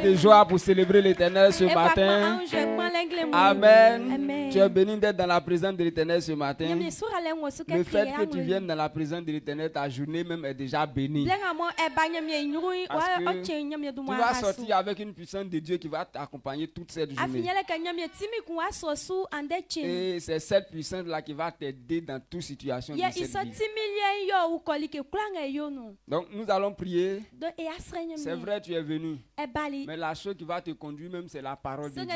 De joie pour célébrer l'Éternel ce matin. Amen. Amen. Tu es béni d'être dans la présence de l'Éternel ce matin. Le fait que tu viennes dans la présence de l'Éternel, ta journée même est déjà bénie. Parce que tu vas sortir avec une puissance de Dieu qui va t'accompagner toute cette journée. Et c'est cette puissance-là qui va t'aider dans toute situation de cette vie. Donc nous allons prier. C'est vrai, tu es venu. Mais la chose qui va te conduire même, c'est la parole de Dieu.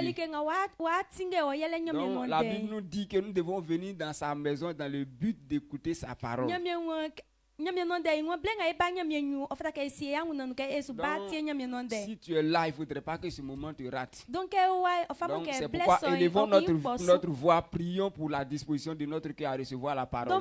Donc, la Bible nous dit que nous devons venir dans sa maison dans le but d'écouter sa parole. Donc, si tu es là, il ne faudrait pas que ce moment te rate. Donc, c'est pourquoi élevons notre voix, prions pour la disposition de notre cœur à recevoir la parole. On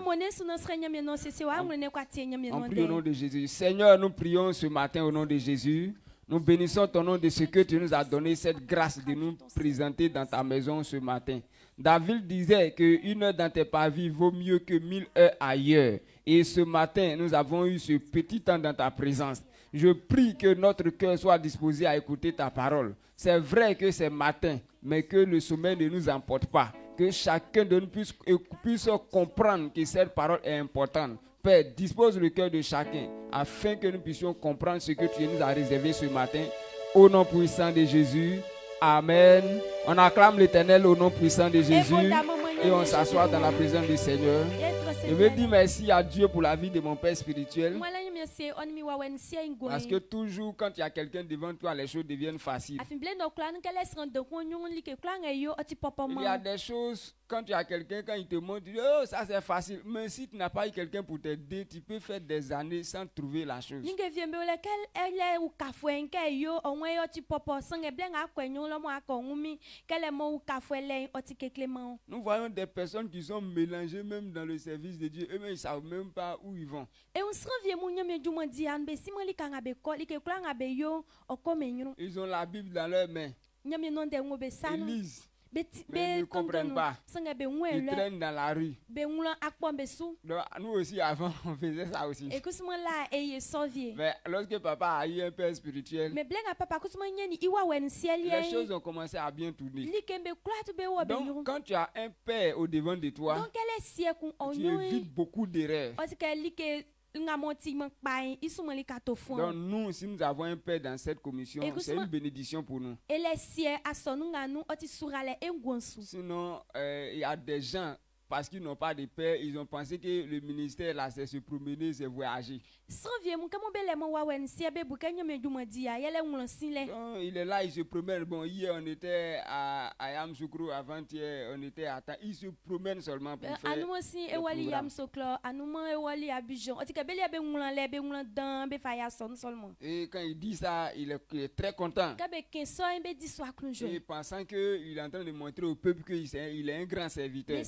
prie au nom de Jésus. Seigneur, nous prions ce matin au nom de Jésus. Nous bénissons ton nom de ce que tu nous as donné cette grâce de nous présenter dans ta maison ce matin. David disait qu'une heure dans tes parvis vaut mieux que 1000 heures ailleurs. Et ce matin, nous avons eu ce petit temps dans ta présence. Je prie que notre cœur soit disposé à écouter ta parole. C'est vrai que c'est matin, mais que le sommeil ne nous emporte pas. Que chacun de nous puisse comprendre que cette parole est importante. Père, dispose le cœur de chacun afin que nous puissions comprendre ce que tu nous as réservé ce matin. Au nom puissant de Jésus. Amen. On acclame l'Éternel au nom puissant de Jésus et on s'assoit dans la présence du Seigneur. Je veux dire merci à Dieu pour la vie de mon père spirituel. Parce que toujours quand il y a quelqu'un devant toi, les choses deviennent faciles. Il y a des choses, quand tu as quelqu'un, quand il te montre, tu dis, oh, ça c'est facile. Mais si tu n'as pas eu quelqu'un pour t'aider, tu peux faire des années sans trouver la chose. Nous voyons des personnes qui sont mélangées même dans le service de Dieu. Eux-mêmes, ils ne savent même pas où ils vont. Ils ont la Bible dans leurs mains. Ils lisent. Mais ils ne comprennent pas. Ils traînent dans la rue. Donc, nous aussi, avant, on faisait ça aussi. Mais lorsque papa a eu un père spirituel, les choses ont commencé à bien tourner. Donc, quand tu as un père au devant de toi, tu évites beaucoup d'erreurs. Donc nous, si nous avons un père dans cette commission, c'est une bénédiction pour nous. Sinon, il y a des gens, parce qu'ils n'ont pas de père, ils ont pensé que le ministère là, c'est se promener, c'est voyager. Donc, il est là, il se promène. Bon, hier on était à Yamoussoukro, avant-hier on était à Ta. Il se promène seulement pour faire le programme. Et quand il dit ça, il est très content. Et pensant qu'il est en train de montrer au peuple qu'il est un grand serviteur.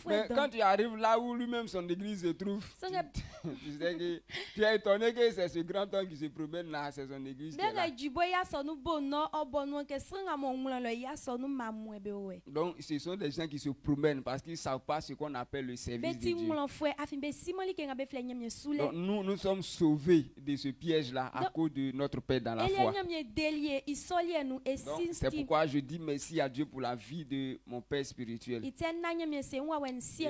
Mais quand tu arrives là où lui-même son église se trouve, tu sais que tu es étonné que c'est ce grand homme qui se promène là, c'est son église qui est là. Donc ce sont des gens qui se promènent parce qu'ils ne savent pas ce qu'on appelle le service de Dieu. Donc nous sommes sauvés de ce piège-là à cause de notre Père dans la foi. Donc c'est pourquoi je dis merci à Dieu pour la vie de mon Père spirituel. Et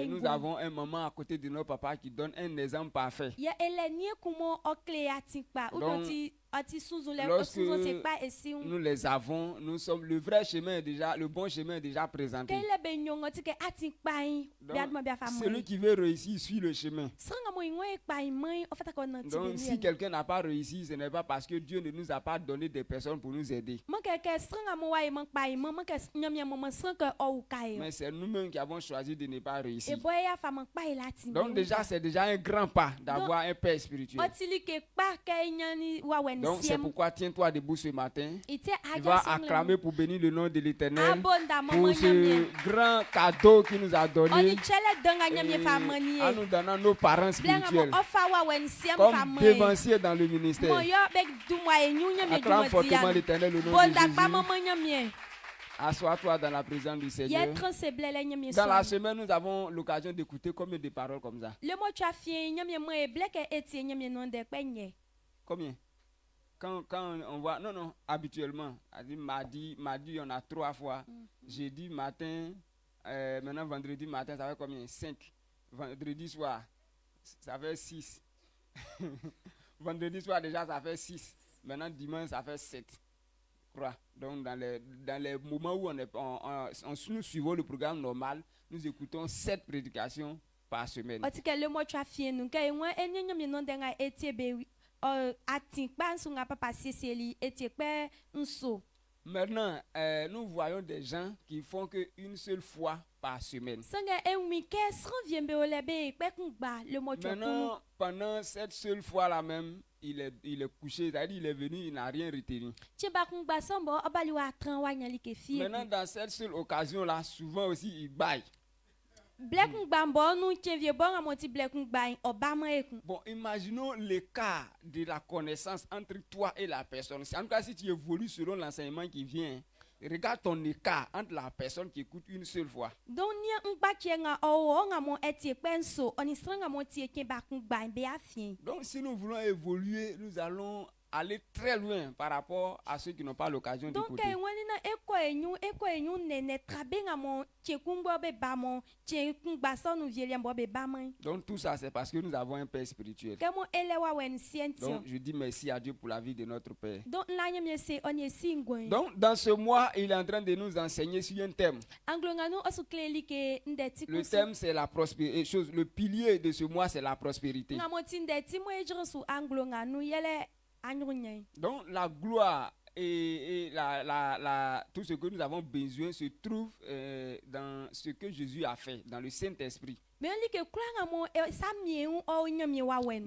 nous avons un maman à côté de notre papa qui donne un exemple parfait. Donc Lorsque nous les avons, nous sommes le vrai chemin est déjà, le bon chemin est déjà présenté. Donc, celui qui veut réussir suit le chemin. Donc si quelqu'un n'a pas réussi, ce n'est pas parce que Dieu ne nous a pas donné des personnes pour nous aider. Mais c'est nous-mêmes qui avons choisi de ne pas réussir. Donc déjà, c'est déjà un grand pas d'avoir un père spirituel. Donc c'est pourquoi tiens-toi debout ce matin. Tu vas acclamer pour bénir le nom de l'Éternel pour ce grand cadeau qu'il nous a donné en nous donnant nos parents spirituels comme dévanciers dans le ministère. Acclame fortement l'Éternel au nom de Jésus. Assois-toi dans la présence du Seigneur. Dans la semaine, nous avons l'occasion d'écouter combien de paroles comme ça? Combien? Quand on voit, non, habituellement, mardi, on a 3 fois. Jeudi matin, maintenant vendredi matin, ça fait combien? 5. Vendredi soir, ça fait 6. Vendredi soir déjà, ça fait 6. Maintenant dimanche, ça fait 7. Donc dans les moments où nous suivons le programme normal, nous écoutons 7 prédications par semaine. Maintenant, nous voyons des gens qui font qu'une seule fois par semaine. Maintenant, pendant cette seule fois-là même, il est couché, c'est-à-dire il est venu, il n'a rien retenu. Maintenant, dans cette seule occasion-là, souvent aussi, il baille. Bon, imaginons l'écart de la connaissance entre toi et la personne. En tout cas, si tu évolues selon l'enseignement qui vient, regarde ton écart entre la personne qui écoute une seule fois. Donc, si nous voulons évoluer, nous allons aller très loin par rapport à ceux qui n'ont pas l'occasion d'écouter. Donc tout ça, c'est parce que nous avons un Père spirituel. Donc je dis merci à Dieu pour la vie de notre Père. Donc dans ce mois, il est en train de nous enseigner sur un thème. Le thème, c'est la prospérité. Le pilier de ce mois, c'est la prospérité. Donc la gloire et tout ce que nous avons besoin se trouve dans ce que Jésus a fait, dans le Saint-Esprit.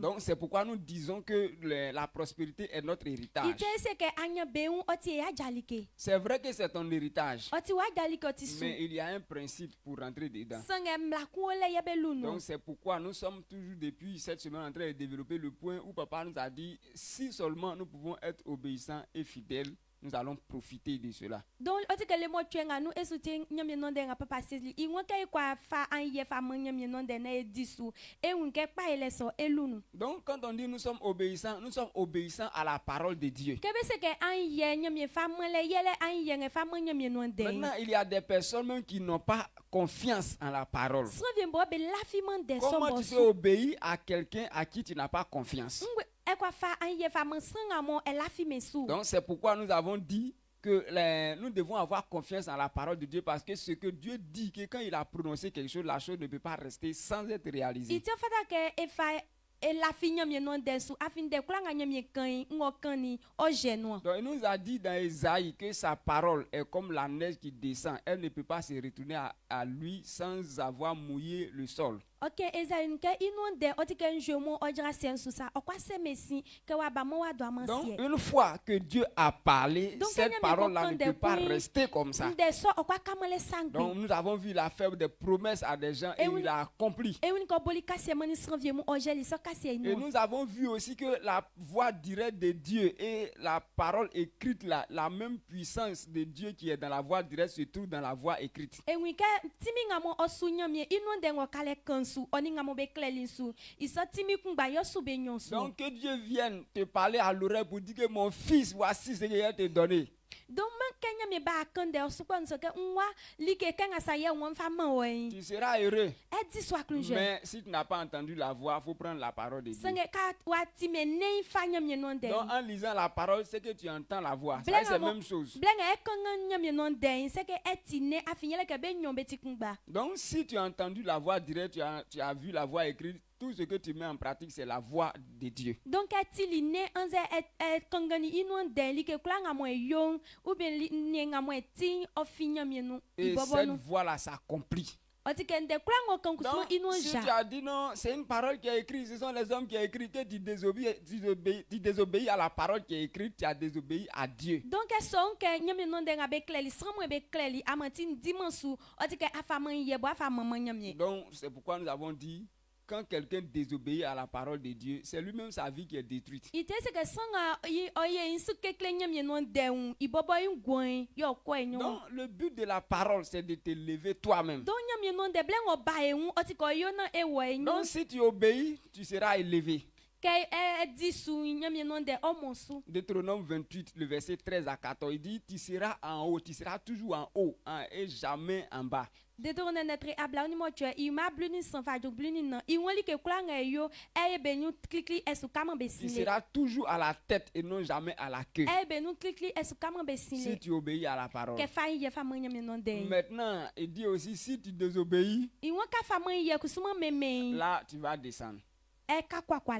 Donc c'est pourquoi nous disons que la prospérité est notre héritage. C'est vrai que c'est ton héritage, mais il y a un principe pour rentrer dedans. Donc c'est pourquoi nous sommes toujours depuis cette semaine en train de développer le point où papa nous a dit si seulement nous pouvons être obéissants et fidèles, nous allons profiter de cela. Donc quand on dit nous sommes obéissants à la parole de Dieu. Maintenant, il y a des personnes même qui n'ont pas confiance en la parole. Comment tu peux obéir à quelqu'un à qui tu n'as pas confiance? Donc c'est pourquoi nous avons dit que nous devons avoir confiance en la parole de Dieu, parce que ce que Dieu dit, que quand il a prononcé quelque chose, la chose ne peut pas rester sans être réalisée. Donc il nous a dit dans Ésaïe que sa parole est comme la neige qui descend. Elle ne peut pas se retourner à lui sans avoir mouillé le sol. Donc une fois que Dieu a parlé, cette parole-là ne peut pas rester comme ça. Donc nous avons vu la faire des promesses à des gens et il a accompli. Et nous avons vu aussi que la voix directe de Dieu et la parole écrite, la même puissance de Dieu qui est dans la voix directe se trouve dans la voix écrite. Donc que Dieu vienne te parler à l'oreille pour dire que mon fils, voici ce qu'il a te donné. Donc Kenya me ba kande o suko nsoke nwa like kenga saye won fama we. Tu seras heureux. E di so aklunje. Mais si tu n'as pas entendu la voix, il faut prendre la parole de Dieu. Sange ka wati me nei fanya me non de. Donc en lisant la parole, c'est que tu entends la voix. Ça, c'est la même chose. Blenga e kanga nyame non de, c'est que etine afinyele ke be nyombe tikungba. Donc si tu as entendu la voix directe, tu as vu la voix écrite, tout ce que tu mets en pratique, c'est la voix de Dieu. Donc etili ne anze kangani inon de li ke klanga mo yon ou bien li nga mo tin ofinyame no Et cette voix-là s'accomplit. Donc, si tu as dit non, c'est une parole qui est écrite, ce sont les hommes qui ont écrit, que tu désobéis à la parole qui est écrite, tu as désobéi à Dieu. Donc, c'est pourquoi nous avons dit, quand quelqu'un désobéit à la parole de Dieu, c'est lui-même sa vie qui est détruite. Donc, le but de la parole, c'est de te lever toi-même. Donc, si tu obéis, tu seras élevé. Deutéronome 28, le verset 13 à 14, il dit, tu seras en haut, tu seras toujours en haut, et jamais en bas. Tu seras toujours à la tête et non jamais à la queue. Si tu obéis à la parole. Maintenant, il dit aussi, si tu désobéis, là tu vas descendre.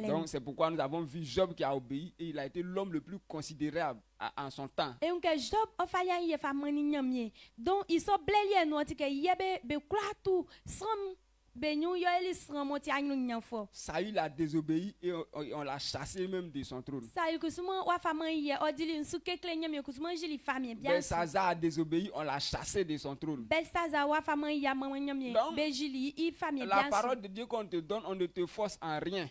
Donc c'est pourquoi nous avons vu Job qui a obéi et il a été l'homme le plus considérable en son temps. Donc il so blé no ti ke yebe be klatu som Saül a désobéi et on l'a chassé même de son trône. Belshazzar a désobéi, on l'a chassé de son trône. Donc, la parole de Dieu qu'on te donne, on ne te force en rien.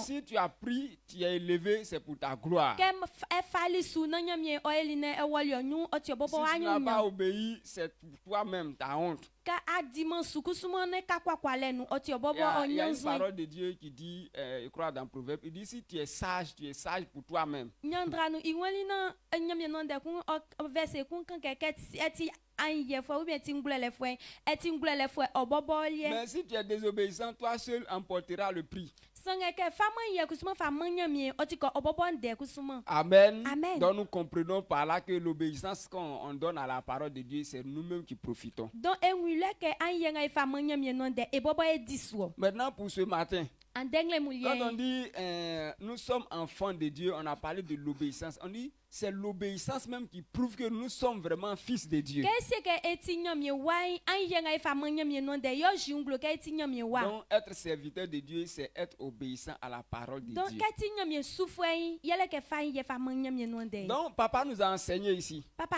Si tu as pris, tu es élevé, c'est pour ta gloire. Si tu n'as pas obéi, c'est pour toi-même, ta honte. Il y a une parole de Dieu qui dit, je crois dans Proverbe, il dit si tu es sage pour toi-même. Mais si tu es désobéissant, toi seul emporteras le prix. Amen. Amen. Donc nous comprenons par là que l'obéissance qu'on donne à la parole de Dieu, c'est nous-mêmes qui profitons. Maintenant pour ce matin, quand on dit nous sommes enfants de Dieu, on a parlé de l'obéissance. On dit c'est l'obéissance même qui prouve que nous sommes vraiment fils de Dieu. Donc être serviteur de Dieu, c'est être obéissant à la parole de Dieu. Donc papa nous a enseigné ici. Donc,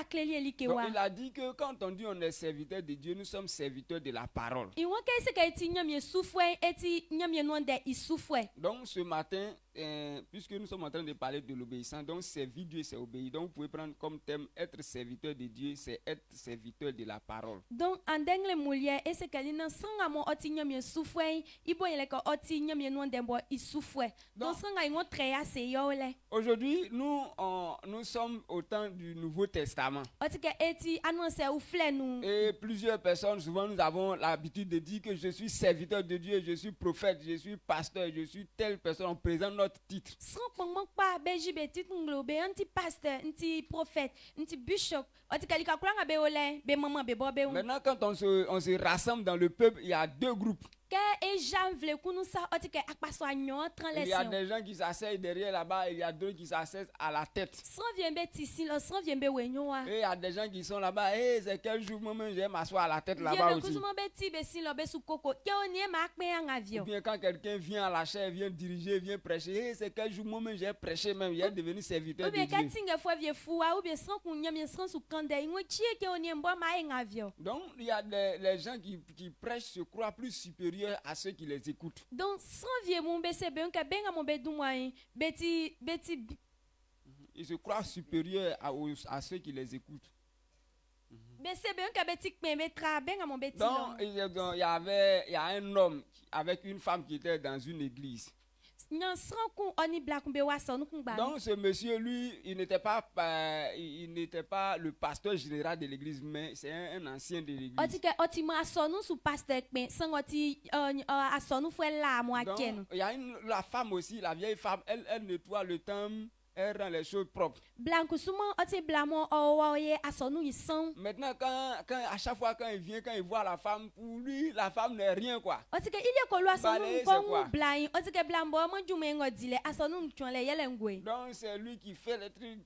il a dit que quand on dit on est serviteur de Dieu, nous sommes serviteurs de la parole. Donc ce matin, puisque nous sommes en train de parler de l'obéissance, donc servir Dieu c'est obéir. Donc vous pouvez prendre comme thème être serviteur de Dieu, c'est être serviteur de la parole. Donc aujourd'hui nous sommes au temps du Nouveau Testament. Et plusieurs personnes, souvent nous avons l'habitude de dire que je suis serviteur de Dieu, je suis prophète, je suis pasteur, je suis telle personne, on présente notre titre. Maintenant quand on se rassemble dans le peuple, il y a deux groupes. Il y a des gens qui s'asseyent derrière là-bas, il y a d'autres qui s'asseyent à la tête. Et il y a des gens qui sont là-bas, c'est quel jour moi-même je vais m'asseoir à la tête là-bas aussi. Ou bien quand quelqu'un vient à la chaire, vient diriger, vient prêcher, c'est quel jour moi-même j'ai prêché même, j'ai devenu serviteur de Dieu. Donc il y a les gens qui prêchent se croient plus supérieurs à ceux qui les écoutent. Donc ils se croient supérieurs à ceux qui les écoutent. Donc il y a un homme avec une femme qui était dans une église. nya sran ku oni black be wa so nu kun gba Donc ce monsieur, lui, il n'était pas le pasteur général de l'église, mais c'est un ancien de l'église. oti ke oti ma so nu su pastor pe san oti aso nu fue la mo Donc akenu il y a la femme aussi, la vieille femme, elle nettoie le temple, elle rend les choses propres. blanc suma oti blamo o ye aso nu isan Maintenant, à chaque fois quand il vient, quand il voit la femme, pour lui, la femme n'est rien, quoi. oti ke ile ko lo aso Balayer, nu c'est ko quoi? mu blind oti ke blambo mo jume ngodile aso nu tchon le yele ngwe Donc c'est lui qui fait les trucs,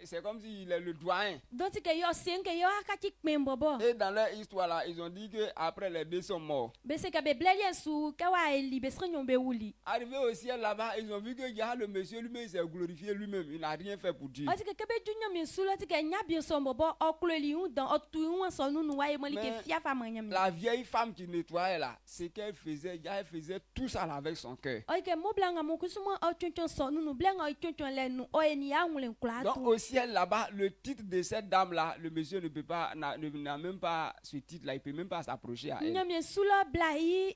c'est comme s'il est le doyen. donc ke yo sen ke yo akaki kpembo bo Et dans leur histoire là, ils ont dit que après les deux sont morts. be se ke be blelien su ke wa eli be sranyon be wuli Arrivé au ciel là-bas, ils ont vu que le monsieur lui-même il s'est glorifié lui-même, il n'a rien fait pour Dieu. oti ke be junya mi su lo ti ke nya bi so bo okuleli un dan otu un so nu nu wa ye mali ke Mais fia fa manya mi La vieille femme qui nettoyait là, c'est qu'elle faisait, elle faisait tout ça avec son cœur. oti ke mo blanga mo kusuma o chonchon so nu nu blanga o chonchon le nu o eni ya ngule nkula Donc tu au ciel là-bas, le titre de cette dame-là, le monsieur ne peut pas, n'a même pas ce titre-là, il peut même pas s'approcher à elle. nya mi su lo bla i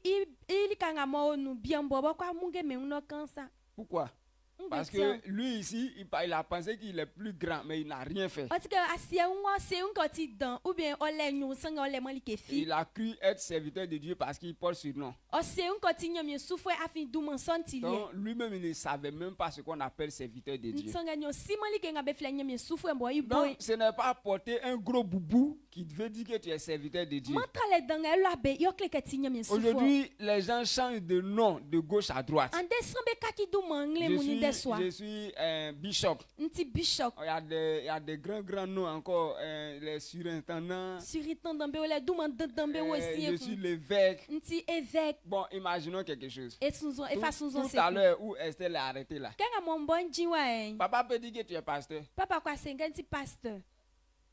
kanga mo nu bien bo kwa munge me uno kansa Pourquoi? Parce que lui ici, il a pensé qu'il est plus grand, mais il n'a rien fait. oti ke asie un se un ko ti dan ou bien o le nyu sanga o le mali ke fi Il a cru être serviteur de Dieu parce qu'il porte ce nom. o se un ko ti nya mi su fue afin du mon senti le Donc lui-même, il ne savait même pas ce qu'on appelle serviteur de Dieu. sanga nyo si mali ke nga be fle nya mi su fue bo i boy Donc ce n'est pas porter un gros boubou qui veut dire que tu es serviteur de Dieu. mantra le dan e lo abe yo kle ke ti nya mi su fue Aujourd'hui, les gens changent de nom de gauche à droite. ande sambe kaki du mangle muni de soir Je suis un bishop. nti bishop Il y a des grands noms encore, les surintendants. surintendant be le du man dan be wesi Je suis l'évêque. nti évêque Bon, imaginons quelque chose. et sunzon e fa sunzon Tout se à l'heure où Estelle est arrêtée là. kenga mon bon jiwa e Papa peut dire que tu es pasteur. papa kwa senga nti pasteur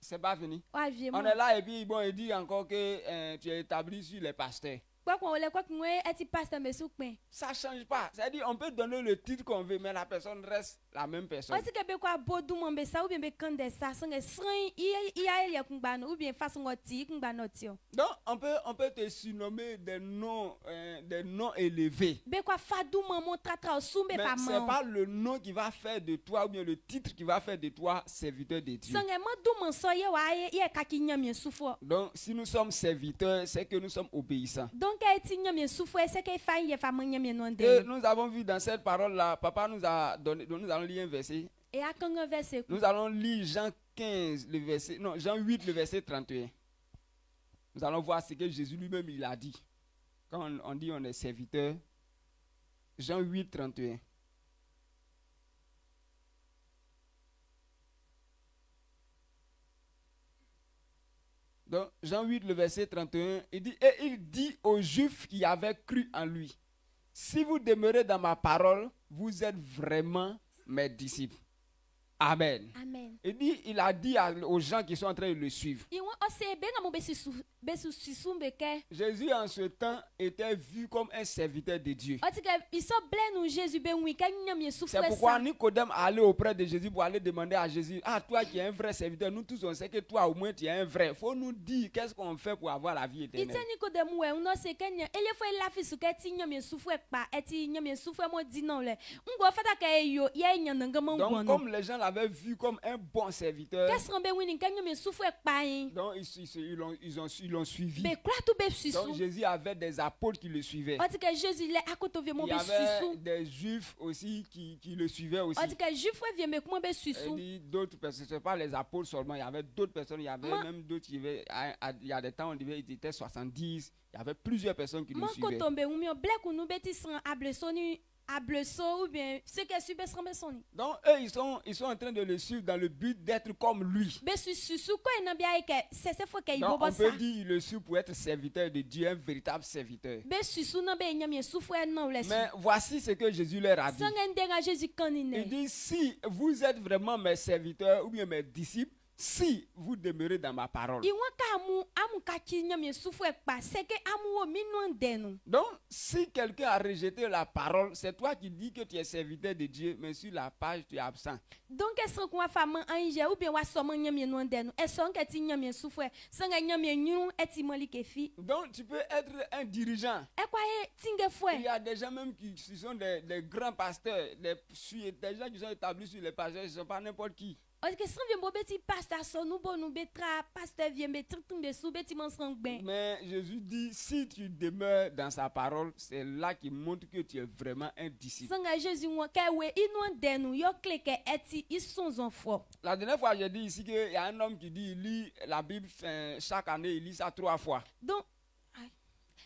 C'est pas fini. wa vie On mo est là et puis bon, il dit encore que tu es établi sur les pasteurs. kwa kwa ole kwa kwe eti pasteur me su pe Ça ne change pas. C'est-à-dire, on peut donner le titre qu'on veut, mais la personne reste la même personne. oti ke be kwa bodu mo be sa ou bien be kande sa sanga sran i a ele kumba no ou bien façon oti kumba no tio Donc, on peut te surnommer des noms élevés. be kwa fadu mo tratra sumbe Mais fa ce n'est mo pas le nom qui va faire de toi, ou bien le titre qui va faire de toi serviteur de Dieu. sanga mo du mo so ye wa ye kaki nyamie sufo Donc, si nous sommes serviteurs, c'est que nous sommes obéissants. donc eti nyamie sufo se ke fa ye fa mo nyamie no Et de nous avons vu dans cette parole-là, papa nous a donné, nous allons lire un verset. e akanga verset Nous allons lire Jean 15, Jean 8, le verset 31. Nous allons voir ce que Jésus lui-même il a dit. Quand on dit on est serviteur, Jean 8, 31. Donc, Jean 8, le verset 31, il dit, et il dit aux Juifs qui avaient cru en lui, si vous demeurez dans ma parole, vous êtes vraiment mes disciples. Amen. amen Il a dit aux gens qui sont en train de le suivre. iwo o se be nga mo be su sumbe ke Jésus en ce temps était vu comme un serviteur de Dieu. oti ke iso ble nu Jésus be wi ka nyamie sufo C'est pourquoi Nicodème allait auprès de Jésus pour aller demander à Jésus, ah toi qui es un vrai serviteur, nous tous on sait que toi au moins tu es un vrai. Il faut nous dire qu'est-ce qu'on fait pour avoir la vie éternelle. iteni ko de mu e no se ke nya ele fo la fi su ke ti nyamie sufo pa eti nyamie sufo mo di non le ngo fata ke yo ye nya nga mo Donc ngwono comme les gens l'avaient vu comme un bon serviteur, qu'est-ce qu'on be wini ka nyamie sufo pa yin donc ils l'ont suivi. be kla tu be Donc susu Jésus avait des apôtres qui le suivaient. oti ke Jésus le akoto vie mo Il y be avait susu des juifs aussi qui le suivaient aussi. oti ke juif vie me kuma be Il susu dit d'autres personnes, ce n'est pas les apôtres seulement, il y avait d'autres personnes, il y avait même d'autres qui avaient, il y a des temps on disait ils étaient 70, il y avait plusieurs personnes qui le man suivaient. ko tombe umi o ble ku nu beti san ableso ou bien ce que su be san be soni Donc eux ils sont en train de le suivre dans le but d'être comme lui. be susu ko na bia ke se fo ke Donc ibobo on sa peut dire il le suit pour être serviteur de Dieu, un véritable serviteur. be susu na be nyamie sufo e no le su Mais voici ce que Jésus leur a dit. sanga ndenga Jésus kanine Il dit si vous êtes vraiment mes serviteurs ou bien mes disciples, si vous demeurez dans ma parole. Iwa ka amu kachi nyame sufwe pa seke amu wo minwan denu. Donc, si quelqu'un a rejeté la parole, c'est toi qui dis que tu es serviteur de Dieu, mais sur la page, tu es absent. Donc est-ce qu'on va faire anje ou bien wa somo nyame nwan denu. Est-ce que ti nyame sufwe sanga nyame nyun eti moli kefi. Donc, tu peux être un dirigeant. E kwa e tinge Il fwe. y a des gens même qui sont des grands pasteurs, des gens qui sont établis sur les pasteurs, ce ne sont pas n'importe qui. Est-ce que sans vient bo beti pasteur son nou bon nou betra pasteur vient beti tombe sou beti mansang ben. Mais Jésus dit, si tu demeures dans sa parole, c'est là qu'il montre que tu es vraiment un disciple. Sanga Jésus wa ka we inwan denu yo kleke eti ils sont enfants. La dernière fois, j'ai dit ici qu'il y a un homme qui dit, il lit la Bible chaque année, il lit ça 3 fois. Donc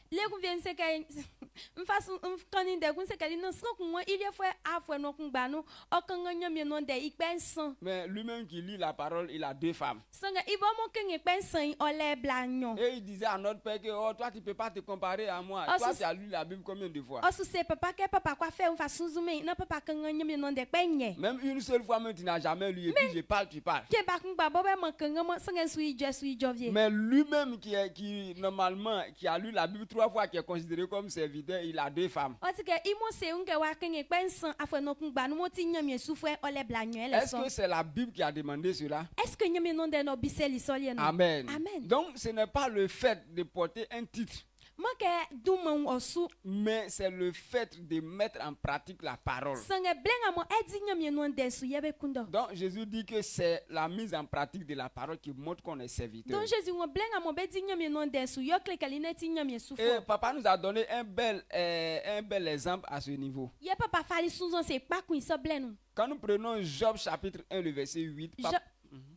les conviennent c'est que façon quand de kun c'est que non sans qu'on il y a fois a fois non kun ba no o kan nyam non de ikpen san. Mais lui-même qui lit la parole, il a 2 femmes. Sanga ibo mo ken ikpen san o le blanyon. Et il disait à notre père que oh, toi tu ne peux pas te comparer à moi. Oh, Toi tu as lu la Bible combien de fois? O su se papa ke papa kwa fait on façon zoom na papa kan nyam non de penye. Même une seule fois même tu n'as jamais lu et puis je parle, tu parles. Ke ba kun ba bo be mo kan mo sanga sui jovie. Mais lui-même qui normalement qui a lu la Bible 3 fois, qui est considéré comme serviteur, il a 2 femmes. O ti ke imo se un ke wa ken ikpen san afo no kun ba no mo ti nyam soufwe o le blanyon le Est-ce son. que c'est la Bible qui a demandé cela? Est-ce que nyam non de no biseli solien? Amen. Amen. Donc ce n'est pas le fait de porter un titre, Mo ke douman osu mais c'est le fait de mettre en pratique la parole. sanga blenga mo edi nyam non de su yebe kundo. Donc Jésus dit que c'est la mise en pratique de la parole qui montre qu'on est serviteur. Donc Jésus mo blenga mo be di nyam non de su yo kleke lineti nyam soufwe. Et papa nous a donné un bel exemple à ce niveau. Ye papa fali souzon se pa kun so blenu. Quand nous prenons Job chapitre 1, le verset 8,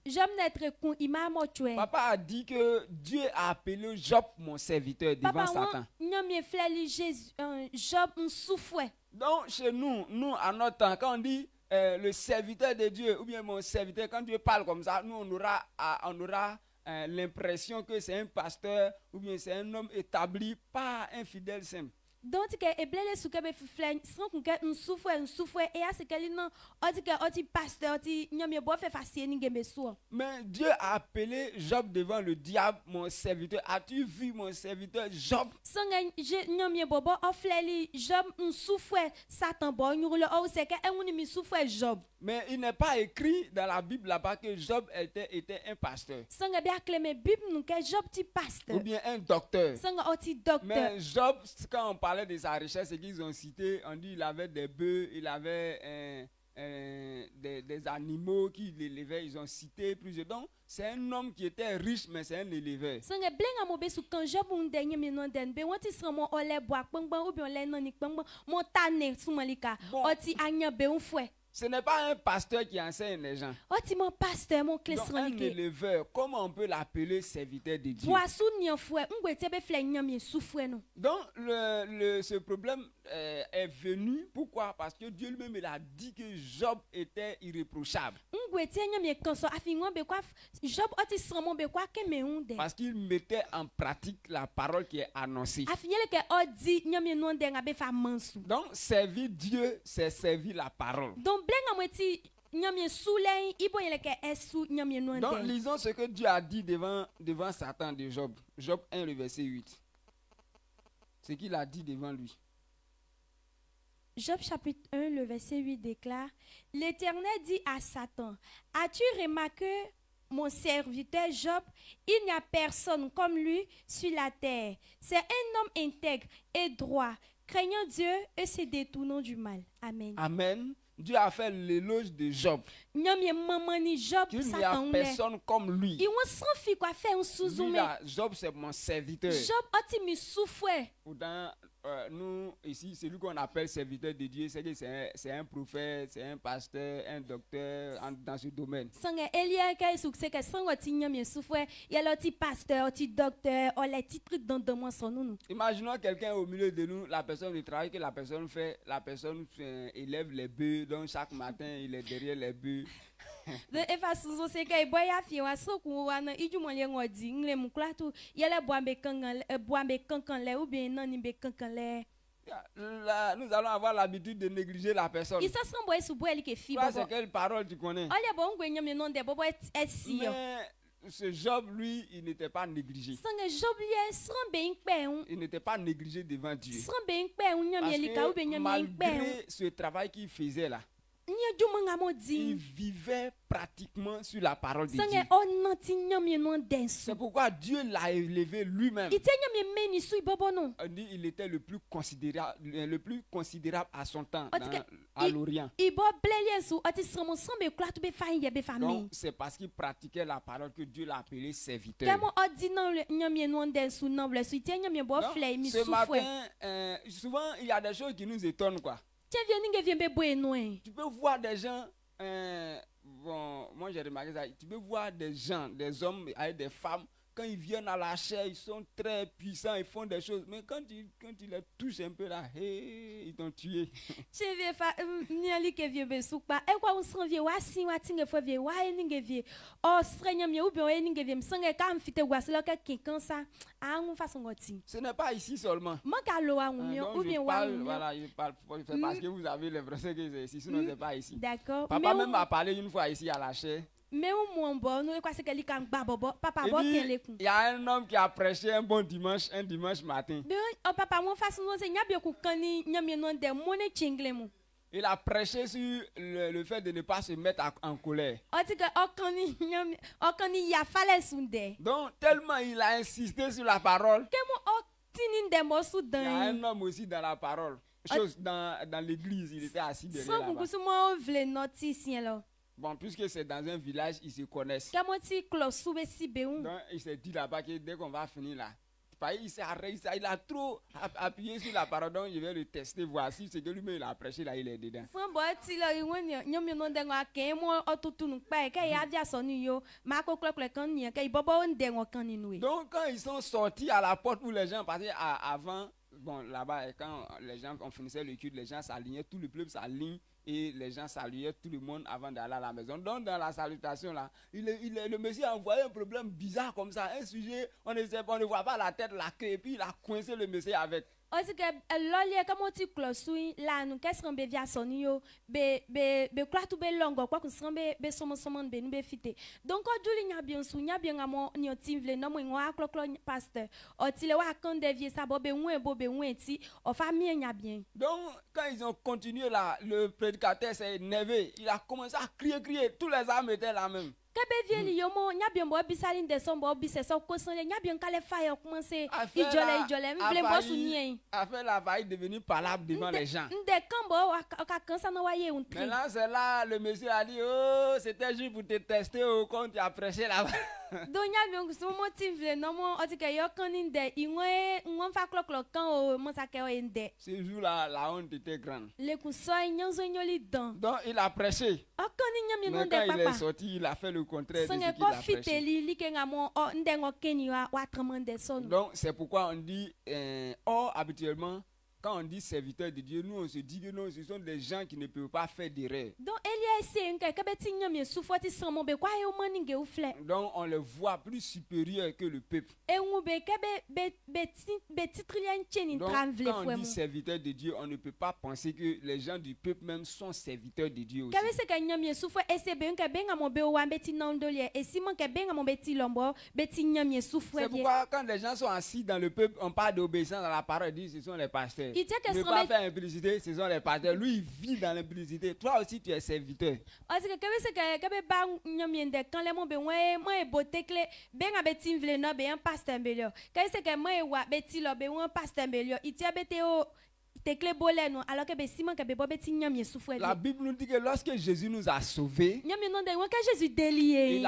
Job n'être kun ima mo tue. papa a dit que Dieu a appelé Job mon serviteur devant Papa Satan. nyam fleli Jésus Job un soufwe. Donc chez nous à notre temps, quand on dit le serviteur de Dieu ou bien mon serviteur, quand Dieu parle comme ça, nous on aura l'impression que c'est un pasteur ou bien c'est un homme établi, pas un fidèle simple. Donc que eblele souke be fiflen sans kun ke un soufwe et a se ke li non o di ke o ti pasteur o ti nyam bo fe fasie ni gembe sou. Mais Dieu a appelé Job devant le diable mon serviteur. As-tu vu mon serviteur Job? Sanga nyam bobo o fleli Job un soufwe Satan bo nyulo o se ke en mi soufwe Job. Mais il n'est pas écrit dans la Bible là-bas que Job était un pasteur Sanga be akleme Bible nou ke Job ti pasteur. ou bien un docteur. Sanga o ti docteur. Mais Job, quand on parlait de sa richesse, c'est qu'ils ont cité, on dit il avait des bœufs, il avait des animaux qui l'élevaient, ils ont cité plusieurs. Donc, c'est un homme qui était riche, mais c'est un éleveur. Sanga blenga mo be su kan Job un denye mi non den be won ti sran mo ole boa kpangban ou bien ole nani kpangban mo tane sumalika Bon. o ti anya be un fwe. Ce n'est pas un pasteur qui enseigne les gens. O ti mon pasteur mon clé Donc, sran un like. éleveur, comment on peut l'appeler serviteur de Dieu? Boasu ni fwe ngwe te be fle nyam sou fwe non. Donc, ce problème est venu. Pourquoi? Parce que Dieu lui-même il a dit que Job était irréprochable. Ngwe te nyam kan so afi ngwa be kwa Job o ti sran mo be kwa ke me un de. Parce qu'il mettait en pratique la parole qui est annoncée. Afi nyele ke o di nyam non de nga be fa mansu. Donc, servir Dieu, c'est servir la parole. Donc blenga mo ti nyam soulei ibo yele ke esu nyam non Donc, de. lisons ce que Dieu a dit devant Satan de Job. Job 1, le verset 8. Ce qu'il a dit devant lui. Job chapitre 1, le verset 8 déclare, l'Éternel dit à Satan, as-tu remarqué mon serviteur Job? Il n'y a personne comme lui sur la terre. C'est un homme intègre et droit, craignant Dieu et se détournant du mal. Amen. Amen. Dieu a fait l'éloge de Job. Nyamye mamani Job Qu'il n'y a Satan le. personne comme lui. Il won sans fi quoi faire un Lui, souzoume. là, Job, c'est mon serviteur. Job oti mi soufoué. Pourtant, nous, ici, celui qu'on appelle serviteur de Dieu, c'est que c'est un prophète, c'est un pasteur, un docteur dans ce domaine. Sanga elia kay succès que sang oti nyamye soufoué. Il a oti pasteur, oti docteur, on les titres dans de son nous. Imaginons quelqu'un au milieu de nous, la personne du travail que la personne fait, élève les bœufs, donc chaque matin, il est derrière les bœufs. De eva suzo se kay boya fi wa so ku wa na iju mo le ngodi ngle mu kla tu yele boambe kankan le ou bien nan ni be kankan le. Là, nous allons avoir l'habitude de négliger la personne. Isa sambo esu bo eli ke fi Toi, bobo. c'est quelle parole tu connais? Olha bo ngwe nyame non de bobo esi yo. Mais ce Job, lui, il n'était pas négligé. Sange joblie srambe inkpe un. Il n'était pas négligé devant Dieu. Srambe inkpe un nyame eli ka Parce ube que nyame inkpe un. malgré ce travail qu'il faisait là, Nye djuma nga mo il di. vivait pratiquement sur la parole de Dieu. Sange onanti nyame non densu. C'est pourquoi Dieu l'a élevé lui-même. Ite nyame meni sui bobo non. On dit il était le plus considérable à son temps En tout cas, à l'Orient. Ibo blelie su ati sramo srambe kula to be fa ye be fa Donc me. c'est parce qu'il pratiquait la parole que Dieu l'a appelé serviteur. Kamo odi non nyame non densu non ble su ite nyame bo Donc, flei mi ce soufwe. matin, souvent il y a des choses qui nous étonnent quoi. Tie vie ninge vie be bo enoe. Tu peux voir des gens, bon, moi j'ai remarqué ça, tu peux voir des gens, des hommes avec des femmes, quand ils viennent à la chair, ils sont très puissants, ils font des choses, mais quand tu les touches un peu là, hey, ils t'ont tué. Tie vie fa nyali ke vie be su pa. E kwa unsan vie wa sin wa tinge fo vie wa e ninge vie. O stre nyame ou bien e ninge vie msange ka mfite gwase lo ke kinkan sa. A un façon ngoti. Ce n'est pas ici seulement. Manka lo a un Donc ou je bien wa parle, un. voilà, je parle, c'est parce que vous avez l'impression que c'est ici, sinon c'est pas ici. D'accord. Papa même m'a parlé une fois ici à la chair. Mais ou mon bon, nous quoi c'est que li kan gba bobo. Papa Il bo dit, ken le kun. il y a un homme qui a prêché un bon dimanche, un dimanche matin. Ben o papa mon façon nous c'est nyabie ku kani nyame non de mone chingle mu. Il a prêché sur le fait de ne pas se mettre en colère. O ti ke o kani ya fale sunde. Donc, tellement il a insisté sur la parole, Kemo o tinin de mo su il y a dan. un homme aussi dans la parole. Chose dans l'église, il était assis derrière Sans là-bas. beaucoup mo vle noti sien là. Bon, puisque c'est dans un village, ils se connaissent. Kemo ti close sube si be un. Donc, il s'est dit là-bas que dès qu'on va finir là, il s'est arrêté, il a trop appuyé sur la parole, donc je vais le tester, voici ce que lui-même il a prêché là, il est dedans. Sans bo ti lo iwon nyame non de ngwa ken mo o tutunu pa ke ya via sonu yo. Ma ko klokle kan ni ke bobo nde ngo kan ni nou. Donc, quand ils sont sortis à la porte où les gens passaient avant, bon, là-bas, quand les gens, on finissait le culte, les gens s'alignaient, tout le peuple s'aligne et les gens saluaient tout le monde avant d'aller à la maison. Donc, dans la salutation, là, le monsieur a envoyé un problème bizarre comme ça, un sujet, on ne voit pas la tête, la queue, et puis il a coincé le monsieur avec. Aussi que l'olé comme tu closui là nous qu'est-ce qu'on via soni yo be kwa tu be longo kwa kusrambe be somo be nous be fite donc o duli nya bien amo ni otim vle no mo ngwa kloklo pasteur o ti le wa kan devie sa bo be won ti o famille nya bien. Donc quand ils ont continué là, le prédicateur s'est énervé, il a commencé à crier, tous les âmes étaient là même. Kebe vieli yo mo nya bien bo bisaline de son bo bise so ko son nya bien kale fire commencer ijole vle bo su ni affaire là va devenir parlable devant les gens. Nde kambo ka kansa na waye un tri. Maintenant c'est là le monsieur a dit oh c'était juste pour te tester au compte tu as prêché là-bas. Donc nya bien so motive no mo o ti ke yo kan ni de inwe fa kloklo kan o mo sa ke o ende. Ce jour là la honte était grande. Le ku so nyanzo nyoli dan. Donc il a prêché. O kan ni nya mi no Mais de quand il papa. est sorti, il a fait le contraire de ce Sange qu'il a ko fite prêché. li ke nga mo o nde ngo keni wa tremande son. Donc c'est pourquoi on dit habituellement quand on dit serviteur de Dieu, nous on se dit que non, ce sont des gens qui ne peuvent pas faire d'erreur. Donc Elia c'est un ke be ti nya mi souffre ti san mo be kwa yo maninge ou fle. Donc on les voit plus supérieurs que le peuple. E un be ke be ti trilien cheni Donc tram vle quand fwe on dit mo. serviteur de Dieu, on ne peut pas penser que les gens du peuple même sont serviteurs de Dieu aussi. Kebe se ke nya mi souffre e se be un ke be nga mo be wa be ti nan dolie e si man ke be nga mo be ti lombo be ti nya mi souffre C'est bien. pourquoi quand les gens sont assis dans le peuple, on parle d'obéissance à la parole, ils disent ce sont les pasteurs. Il dit que Ne ce pas sont faire implicité, ce sont les pasteurs. Lui, il vit dans l'implicité. Toi aussi, tu es serviteur. Parce que kebe se ke ba nya mi nde kan le mo be mo e bote kle be nga be ti vle no be un pasteur belio. Kebe se ke mo e wa be ti lo be un pasteur belio. Iti be te o te kle bolé non alors que be si man ke be bo be ti nya mi souffre La bien. Bible nous dit que lorsque Jésus nous a sauvés, Nya mi non de won ke Jésus délié.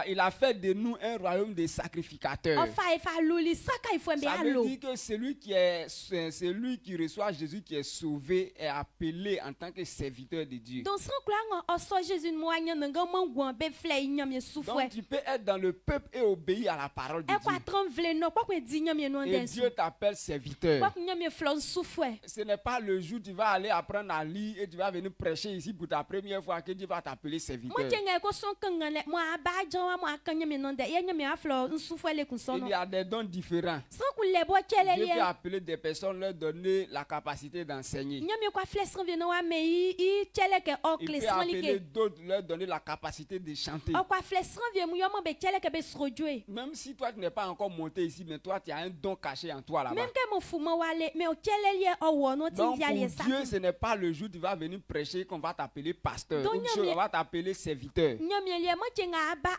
il a fait de nous un royaume de sacrificateurs. Enfin il fa luli saka il faut be Ça veut allo. dire que celui qui reçoit Jésus, qui est sauvé, est appelé en tant que serviteur de Dieu. Donc sans quoi on so Jésus mo anya nga mo gwan be fle nya mi souffre. Donc tu peux être dans le peuple et obéir à la parole de E kwa Dieu. tram vle no kwa ko di nya mi non Et den. Dieu t'appelle serviteur. Kwa nya mi flon souffre. ce n'est pas le jour où tu vas aller apprendre à lire et tu vas venir prêcher ici pour ta première fois que Dieu va t'appeler Mo serviteur. chenga ko son kangale mo abajo wa mo akanya me nonde ye nyame aflo nsufo le kun Il sono. y a des dons différents. So ku lebo chele Dieu peut le. appeler des personnes, leur donner la capacité d'enseigner. Nyame kwa flesron vie no wa me i chele ke o Il peut klesron appeler like. d'autres, leur donner la capacité de chanter. O kwa flesron vie mu yo mo be chele ke be srojwe. Même si toi tu n'es pas encore monté ici, mais toi tu as un don caché en toi là-bas. Même que mon fuma wale me o chele le o wo no ti Donc via pour le sa. Dieu, ce n'est pas le jour où tu vas venir prêcher qu'on va t'appeler pasteur. Donc, Ou bien on va t'appeler serviteur. Nyame le mo chenga aba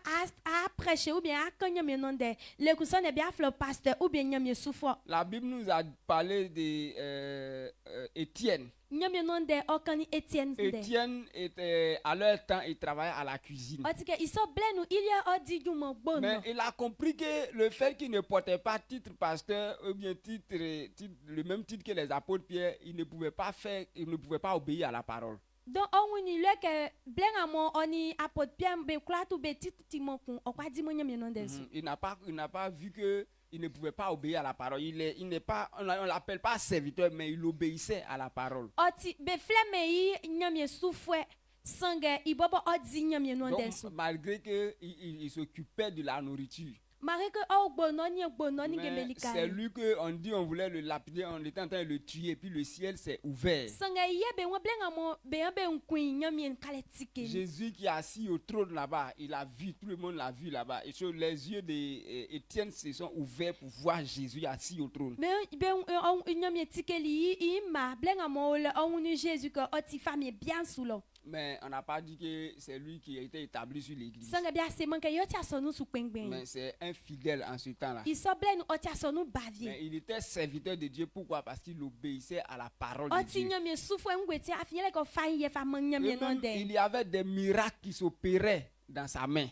a prêcher ou bien akanya me nonde. Le kun sono be aflo pasteur ou bien nyame sufo. La Bible nous a parlé de Étienne. Nyame nonde o kani Etienne de. Étienne était à leur temps, il travaillait à la cuisine. O ti ke iso blenu il y a odi du mo gbono. Mais il a compris que le fait qu'il ne portait pas titre pasteur ou bien le même titre que les apôtres Pierre, il ne pouvait pas obéir à la parole. Donc on ni le ke blenga mo oni apot bien be kula tu be titi mo kun o kwa di mo nyame nonde so. Il n'a pas vu que il ne pouvait pas obéir à la parole. Il n'est pas, on l'appelle pas serviteur, mais il obéissait à la parole. O ti be fleme yi nyame sufwe sange ibobo odi nyame nonde Donc, so. malgré que il s'occupait de la nourriture, Mari ke o gbono ni mais gemelika. c'est lui que on dit on voulait le lapider, on était en train de le tuer, puis le ciel s'est ouvert. Sange ye be won blenga mo be nkun nyame kale tikeli. Jésus qui est assis au trône là-bas, il a vu, tout le monde l'a vu là-bas. Et sur les yeux d'Étienne se sont ouverts pour voir Jésus assis au trône. Be nyame tikeli yi ma blenga mo le on ni Jésus que o ti famille bien sous l'eau. Mais on n'a pas dit que c'est lui qui a été établi sur l'église. Sange bia se manke yo ti asonu su pengben. Mais c'est un fidèle en ce temps-là. Iso blenu o ti asonu bavie. Mais il était serviteur de Dieu. Pourquoi? Parce qu'il obéissait à la parole O de ti Dieu. nyame sufwe ngweti afinyele ko fan ye fa man Et nyame même, nonde. il y avait des miracles qui s'opéraient dans sa main.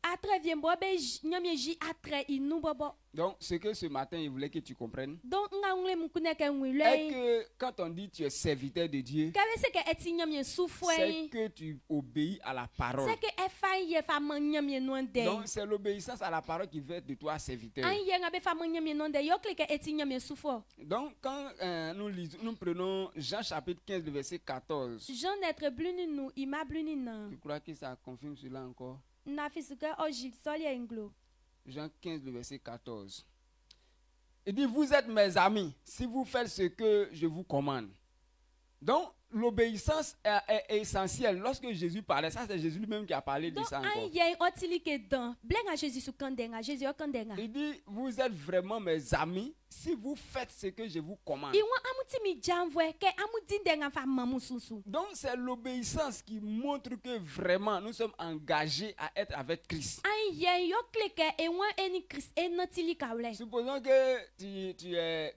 Atre vien bo be nyame ji atre inu bobo. Donc, ce que ce matin, il voulait que tu comprennes, Donc nga ngule mukune ke est ngwile. que quand on dit tu es serviteur de Dieu, Ka be se ke eti nyame c'est sufwe. que tu obéis à la parole. Se ke e fan ye fa man nyame nonde. Donc, c'est l'obéissance à la parole qui fait de toi serviteur. An ye nga be fa man nyame nonde yo klike eti nyame sufo. Donc, quand nous prenons Jean chapitre 15, le verset 14, Jean d'être bluni nou ima bluni nan. je crois que ça confirme cela encore. Na fisuke o jil sol ye nglo. Jean 15, le verset 14. Il dit, vous êtes mes amis si vous faites ce que je vous commande. Donc, l'obéissance est essentielle. Lorsque Jésus parlait, ça c'est Jésus lui-même qui a parlé de Donc ça an encore. ye otili ke dan. Blenga Jésus su kandenga, Jésus o kandenga. Il dit, vous êtes vraiment mes amis si vous faites ce que je vous commande. Iwan amuti mi janvwe ke amuti denga fa mamu susu. Donc, c'est l'obéissance qui montre que vraiment nous sommes engagés à être avec Christ. An ye yo klike ewan eni Christ enotili kawle. Supposons que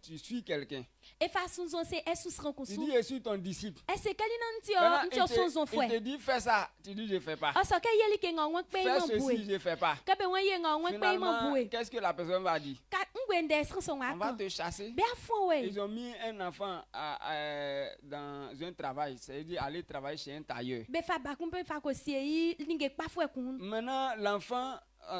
tu suis quelqu'un. E fa sunzon se e sus Tu renkonsu. dis, je suis ton disciple. E se kali nan ti Maintenant, o nti o sunzon il fwe. te dit, fais ça. Tu dis, je ne fais pas. O so ke yeli ke nga wan pe Fais man ceci, boué. je ne fais pas. Ke be wan ye nga wan pe man Finalement, boué. qu'est-ce que la personne va dire? Ka ngwende son On va akan. te chasser. Be afon we. Ils ont mis un enfant dans un travail, c'est-à-dire aller travailler chez un tailleur. Be fa bakun pe fa ko sie yi ninge pa fwe kun. Maintenant,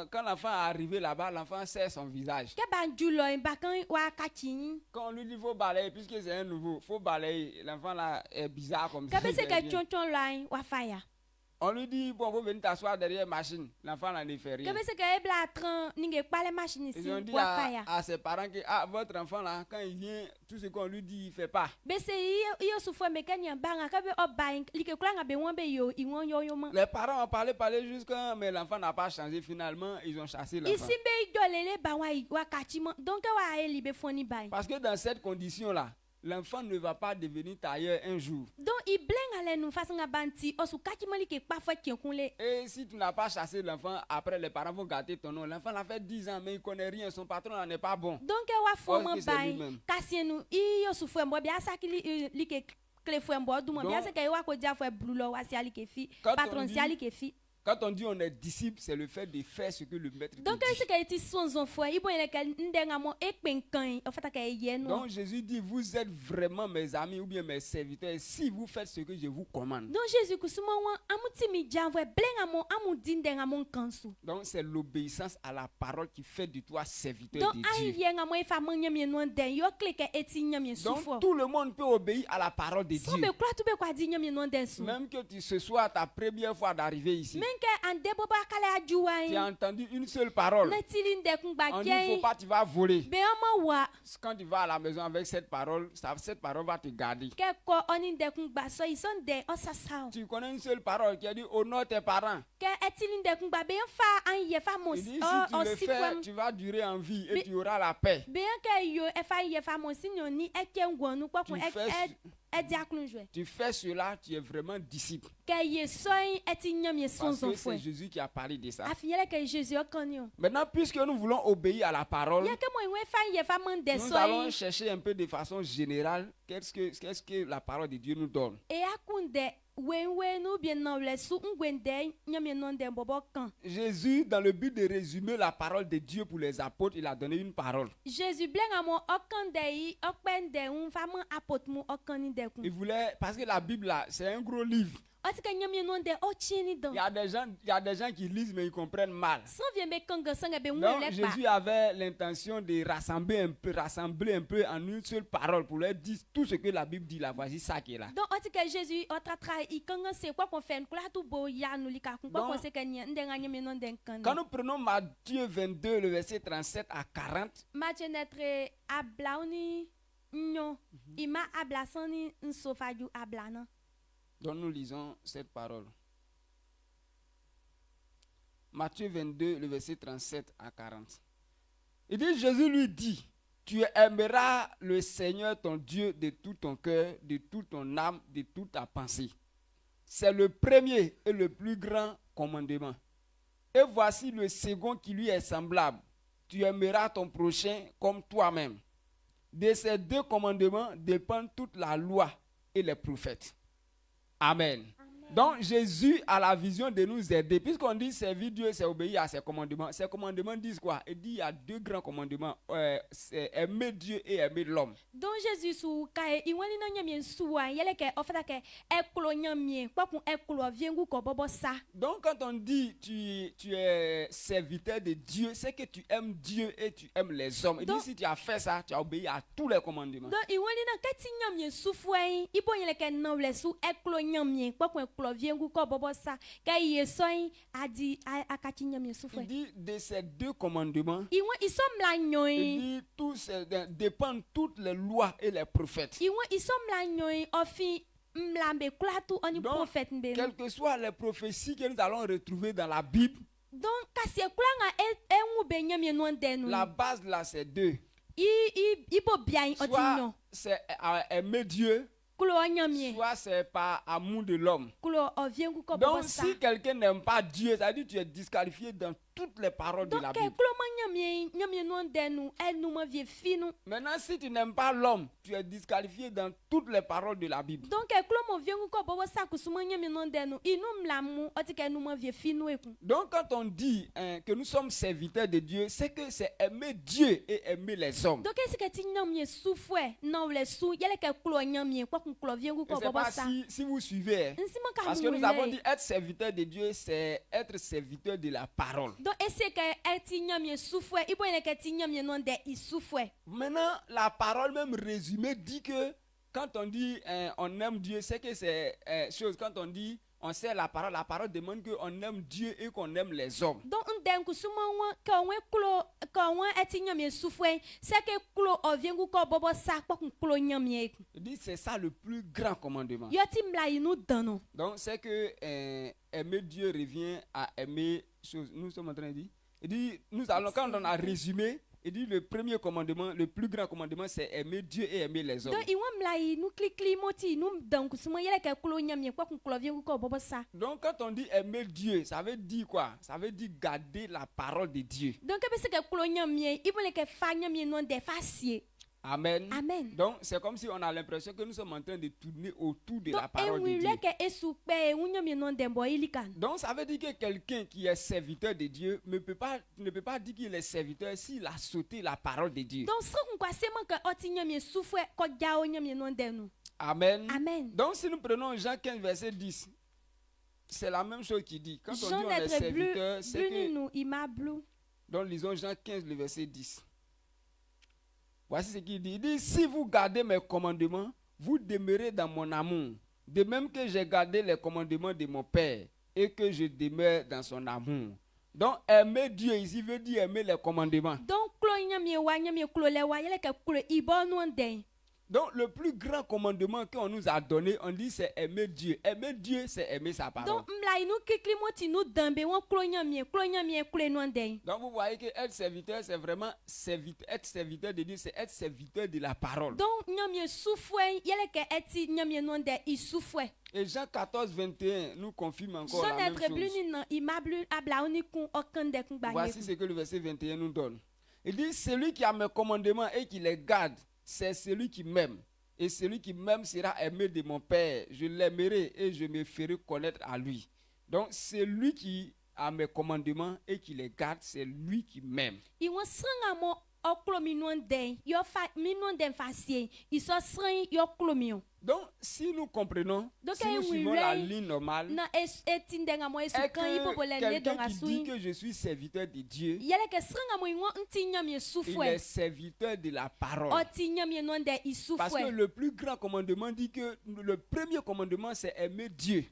quand l'enfant est arrivé là-bas, l'enfant serre son visage. Ke ban julo en bakan wa kachini. Quand on lui dit faut balayer, puisque c'est un nouveau, faut balayer, l'enfant là est bizarre comme ça. Ke be se ke chonchon loin wa faya. On lui dit, bon, faut venir t'asseoir derrière la machine. L'enfant là ne fait rien. Ke be se ke e bla tran ninge pa le machine Ils si ont dit wa faya. à ses parents que votre enfant là, quand il vient, tout ce qu'on lui dit, il ne fait pas. Be se yo su fwe me ken yan banga ka be o bain like kula nga be wan be yo i wan yo man. Les parents ont parlé jusqu'à, mais l'enfant n'a pas changé. Finalement, ils ont chassé l'enfant. Ici be idolele ba wa kachimo. Donc wa e libe foni bain. Parce que dans cette condition-là, l'enfant ne va pas devenir tailleur un jour. Donc i blenga le nou façon nga banti o su kachimo like pa fwe ken kun le. Et si tu n'as pas chassé l'enfant, après les parents vont gâter ton nom. L'enfant a fait 10 ans, mais il ne connaît rien. Son patron n'en est pas bon. Donc wa fo Parce man que c'est bain. lui-même. Kasien nou i yo su fwe mbo bia sa ki like kle fwe mbo du mo bia se ke wa ko dia fwe blulo wa si ali ke fi. Quand on Patron dit- si ali ke fi. Quand on dit on est disciple, c'est le fait de faire ce que le maître te Donc dit. c'est que tu sonzo foi ibo ele ke ndenga mo ekpenkan o fata ke ye no. Donc Jésus dit, vous êtes vraiment mes amis ou bien mes serviteurs si vous faites ce que je vous commande. Donc Jésus kusuma wan amuti mi janwe blenga mo amundi ndenga mo kansu. Donc c'est l'obéissance à la parole qui fait de toi serviteur Donc de Dieu. aye nga mo ifa mo nyamie no den yo kleke eti nyamie Donc sufo. tout le monde peut obéir à la parole de So Dieu. be kura tu be kwa di nyamie no den su. Même que ce soit ta première fois d'arriver ici. Menke ande boba kala ajuwa Tu as entendu une seule parole. na tili ndekun gba On dit, il ne faut kien. pas, tu vas voler. Be ama wa Quand tu vas à la maison avec cette parole va te garder. ke ko oni ndekun gba so ison de osasa. Tu connais une seule parole qui a dit honore tes parents. Ke etili ndekun gba be fa an ye fa mo Il dit o si tu le fais, tu vas durer en vie et tu auras la paix. bien que yo e fa ye fa mo sinyo ni e ke ngwonu Tu fais, e di aklunjwe tu fais cela, tu es vraiment disciple. ke ye soin eti nyamie Parce sonzo que c'est fwe Jésus qui a parlé de ça. afinyele ke Jésus okanyo Maintenant, puisque nous voulons obéir à la parole, ya ke mo we fa ye fa mon de nous allons soin chercher un peu de façon générale qu'est-ce que la parole de Dieu nous donne. e akunde wenwe no bien no le su ngwende nyamie no de bobo kan. Jésus, dans le but de résumer la parole de Dieu pour les apôtres, il a donné une parole. Jésus blenga mo okande yi okpende un fa mo apot mu okani de kun Il voulait, parce que la Bible, là, c'est un gros livre. oti ke nyamie no de o chini don Il y a des gens qui lisent, mais ils comprennent mal. so vient be kanga sanga be Donc, nwele pa Jésus avait l'intention de rassembler un peu en une seule parole pour leur dire tout ce que la Bible dit là. Voici ça qui est là. donc oti ke Jésus o tratra i kanga se kwa kon fen kula tu bo ya no lika kun kwa Donc, kon se ke ndenga nyamie no de kan. Quand nous prenons Matthieu 22, le verset 37 à 40, Mathieu netre ablauni nyo ima ablasani nsofaju ablana. donc nous lisons cette parole. Matthieu 22, le verset 37 à 40. Il dit, Jésus lui dit, tu aimeras le Seigneur ton Dieu de tout ton cœur, de toute ton âme, de toute ta pensée. C'est le premier et le plus grand commandement. Et voici le second qui lui est semblable. Tu aimeras ton prochain comme toi-même. De ces deux commandements dépendent toute la loi et les prophètes. Amen. Donc Jésus a la vision de nous aider. Puisqu'on dit servir Dieu, c'est obéir à ses commandements. Ses commandements disent quoi? Il dit il y a deux grands commandements. C'est aimer Dieu et aimer l'homme. Donc Jésus su kai iwani na nyamie suwa yele ke ofata ke eklo nyamie kwa kun eklo viengu ko bobo sa. Donc quand on dit tu es serviteur de Dieu, c'est que tu aimes Dieu et tu aimes les hommes. Il dit si tu as fait ça, tu as obéi à tous les commandements. Donc iwani na kati nyamie sufwai ibo yele ke na le su eklo nyamie kwa kun eklo viengu ko bobo sa ke ye soin adi akati nyamie Il sufwai. dit de ces deux commandements, Iwa isom la il nyoi. dit tous dépendent toutes les lois et les prophètes. Iwa isom la nyoi ofi mlambe klatu oni Donc, prophète mbe. quelles que soient les prophéties que nous allons retrouver dans la Bible, Donc kasi klanga enwu be nyamie no ndenu. la base là c'est deux. Ibo bien Soit otinyo. c'est aimer Dieu, Kulo nyamie. soit c'est par amour de l'homme. Kulo oviengu ko bobo Donc sa. si quelqu'un n'aime pas Dieu, ça veut dire que tu es disqualifié dans toutes les paroles de Donc la ke Bible. kulo nyamie no ndenu enu ma vie finu. Maintenant, si tu n'aimes pas l'homme, tu es disqualifié dans toutes les paroles de la Bible. Donc ke kulo mo viengu ko bobo sa kusuma nyamie no ndenu inu mlamu otike enu ma vie finu eku. Donc quand on dit que nous sommes serviteurs de Dieu, c'est que c'est aimer Dieu et aimer les hommes. Donc est-ce que ti nyamie soufwe na le sou yele ke kulo nyamie kwa kun kulo viengu Je ko ne sais bobo pas sa. si vous suivez. Nsima ka Parce que nous avons dit être serviteur de Dieu, c'est être serviteur de la parole. Donc est-ce que ti nyamie soufwe ibo yele ke ti nyamie no de isoufwe. Maintenant, la parole même résumée dit que quand on dit on aime Dieu, c'est que c'est chose. Quand on dit on sait la parole demande qu'on aime Dieu et qu'on aime les hommes. Donc ndem kusuma wa ka we kulo ka wa eti nyamie soufwe c'est que kulo oviengu ko bobo sa kwa kun kulo nyamie eku. Il dit c'est ça le plus grand commandement. Yo ti mla inu dano. Donc c'est que aimer Dieu revient à aimer chose. Nous sommes en train de dire. Il dit nous allons quand on a résumé. Il dit le premier commandement, le plus grand commandement, c'est aimer Dieu et aimer les hommes. Donc iwa mla inu klikli moti inu dan kusuma yele ke kulo nyamie kwa kun kulo viengu ko bobo sa. Donc quand on dit aimer Dieu, ça veut dire quoi? Ça veut dire garder la parole de Dieu. Donc ebe se ke kulo nyamie ibo le ke fa nyamie no de facie. Amen. Amen. Donc, c'est comme si on a l'impression que nous sommes en train de tourner autour de la Donc parole de Dieu. Donc, ça veut dire que quelqu'un qui est serviteur de Dieu ne peut pas dire qu'il est serviteur s'il a sauté la parole de Dieu. Amen. Amen. Donc, si nous prenons Jean 15, verset 10, c'est la même chose qu'il dit. Quand on dit Jean on est d'être serviteur, c'est que... bleu. Donc, lisons Jean 15, le verset 10. Voici ce qu'il dit. Il dit, si vous gardez mes commandements, vous demeurez dans mon amour. De même que j'ai gardé les commandements de mon Père et que je demeure dans son amour. Donc, aimer Dieu ici veut dire aimer les commandements. Donc, le plus grand commandement qu'on nous a donné, on dit c'est aimer Dieu. Aimer Dieu, c'est aimer sa parole. Donc, vous voyez que être serviteur, c'est vraiment être serviteur de Dieu, c'est être serviteur de la parole. Et Jean 14, 21 nous confirme encore la même chose. Voici ce que le verset 21 nous donne. Il dit, celui qui a mes commandements et qui les garde, c'est celui qui m'aime. Et celui qui m'aime sera aimé de mon Père. Je l'aimerai et je me ferai connaître à lui. Donc, celui qui a mes commandements et qui les garde, c'est lui qui m'aime. Donc, si nous comprenons, si nous suivons la ligne normale, est quelqu'un qui dit que je suis serviteur de Dieu, il est serviteur de la parole. Parce que le plus grand commandement dit que le premier commandement, c'est aimer Dieu.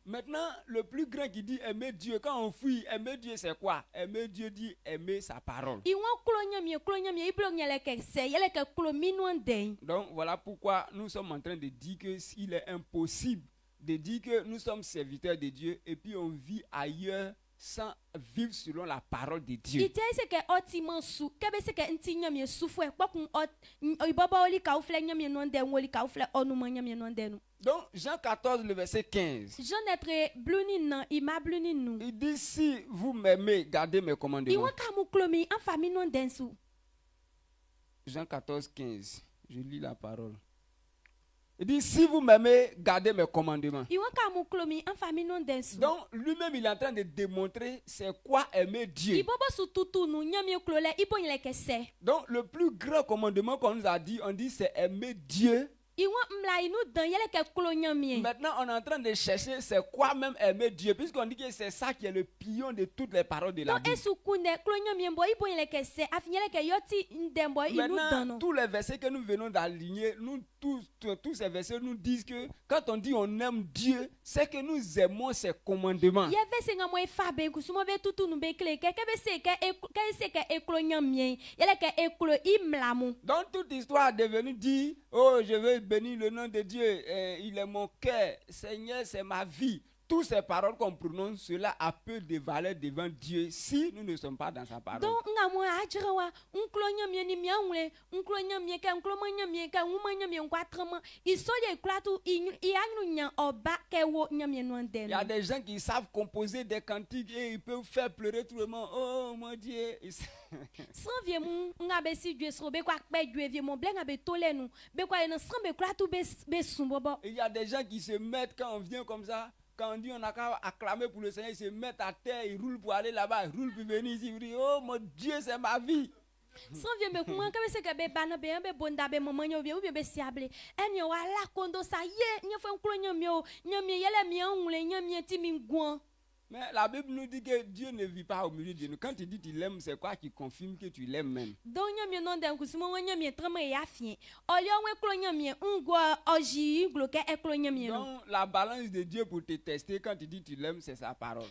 Maintenant, le plus grand qui dit aimer Dieu, quand on fuit, aimer Dieu, c'est quoi? Aimer Dieu dit aimer sa parole. Donc voilà pourquoi nous sommes en train de dire qu'il est impossible de dire que nous sommes serviteurs de Dieu et puis on vit ailleurs sans vivre selon la parole de Dieu. Donc Jean 14, le verset 15. Il dit, si vous m'aimez, gardez mes commandements. Jean 14, 15. Je lis la parole. Il dit, si vous m'aimez, gardez mes commandements. Donc, lui-même, il est en train de démontrer c'est quoi aimer Dieu. Donc, le plus grand commandement qu'on nous a dit, on dit c'est aimer Dieu. Maintenant, on est en train de chercher c'est quoi même aimer Dieu, puisqu'on dit que c'est ça qui est le pion de toutes les paroles de la Bible. Maintenant, tous les versets que nous venons d'aligner, tous ces versets nous disent que quand on dit on aime Dieu, c'est que nous aimons ses commandements. Donc toute histoire est devenue dire, oh je veux bénir le nom de Dieu, il est mon cœur, Seigneur c'est ma vie. Toutes ces paroles qu'on prononce, cela a peu de valeur devant Dieu si nous ne sommes pas dans sa parole. Donc, il y a des gens qui savent composer des cantiques et ils peuvent faire pleurer tout le monde. Oh mon Dieu. Il y a des gens qui se mettent quand on vient comme ça. Quand on dit on a qu'à acclamer pour le Seigneur, ils se mettent à terre, ils roulent pour aller là-bas, ils roulent pour venir ici, ils disent, oh mon Dieu, c'est ma vie. Mais la Bible nous dit que Dieu ne vit pas au milieu de nous. Quand tu dis que tu l'aimes, c'est quoi qui confirme que tu l'aimes même? Donc la balance de Dieu pour te tester quand tu dis que tu l'aimes, c'est sa parole.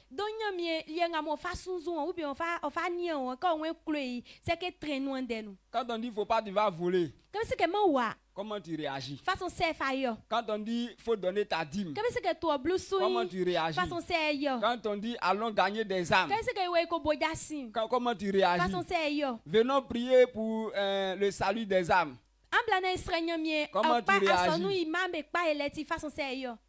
Quand on dit faut pas, tu vas voler. Comment tu réagis? Quand on dit faut donner ta dîme, comment tu réagis? Quand on dit allons gagner des âmes, comment tu réagis? Venons prier pour le salut des âmes. Comment tu réagis?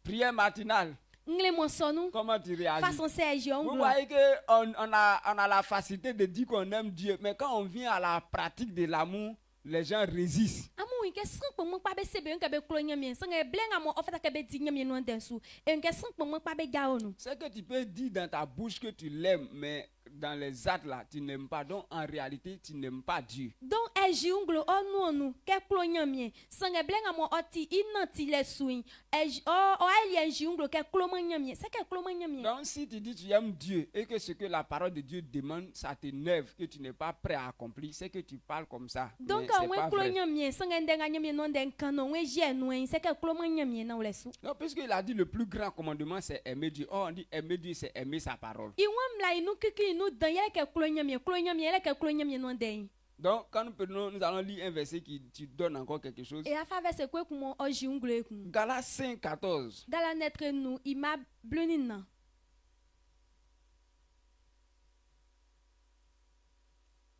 Prière matinale. ngle mon sonou Comment tu réagis? façon Serge Vous onglo. voyez qu'on on a la facilité de dire qu'on aime Dieu, mais quand on vient à la pratique de l'amour, les gens résistent. Amu nke san pe mo pa be sebe nke be klo nyamie san e blenga mo ofata ke be di nyamie no densu e nke san pe mo pa be ga onu. C'est que tu peux dire dans ta bouche que tu l'aimes, mais dans les actes là, tu n'aimes pas. Donc en réalité, tu n'aimes pas Dieu. Donc e ji onglo onu onu ke klo nyamie san e blenga mo oti inanti le suin e o ali ji onglo ke klo man nyamie c'est que klo man nyamie. Donc si tu dis tu aimes Dieu et que ce que la parole de Dieu demande, ça t'énerve, que tu n'es pas prêt à accomplir, c'est que tu parles comme ça. Donc Mais c'est on pas klo vrai. nyamie san e ndenga nyamie no den kan no we je no c'est que klo man nyamie na le su. Non, puisqu'il a dit le plus grand commandement, c'est aimer Dieu. Oh, on dit aimer Dieu, c'est aimer sa parole. Iwam la inu kiki inu dan yele ke klo nyamie yele ke klo nyamie no den. Donc, quand nous allons lire un verset qui donne encore quelque chose. Et a fa verset ko kumo o ji onglo e kun. Galates 5, 14. Dans la netre nous ima blunina.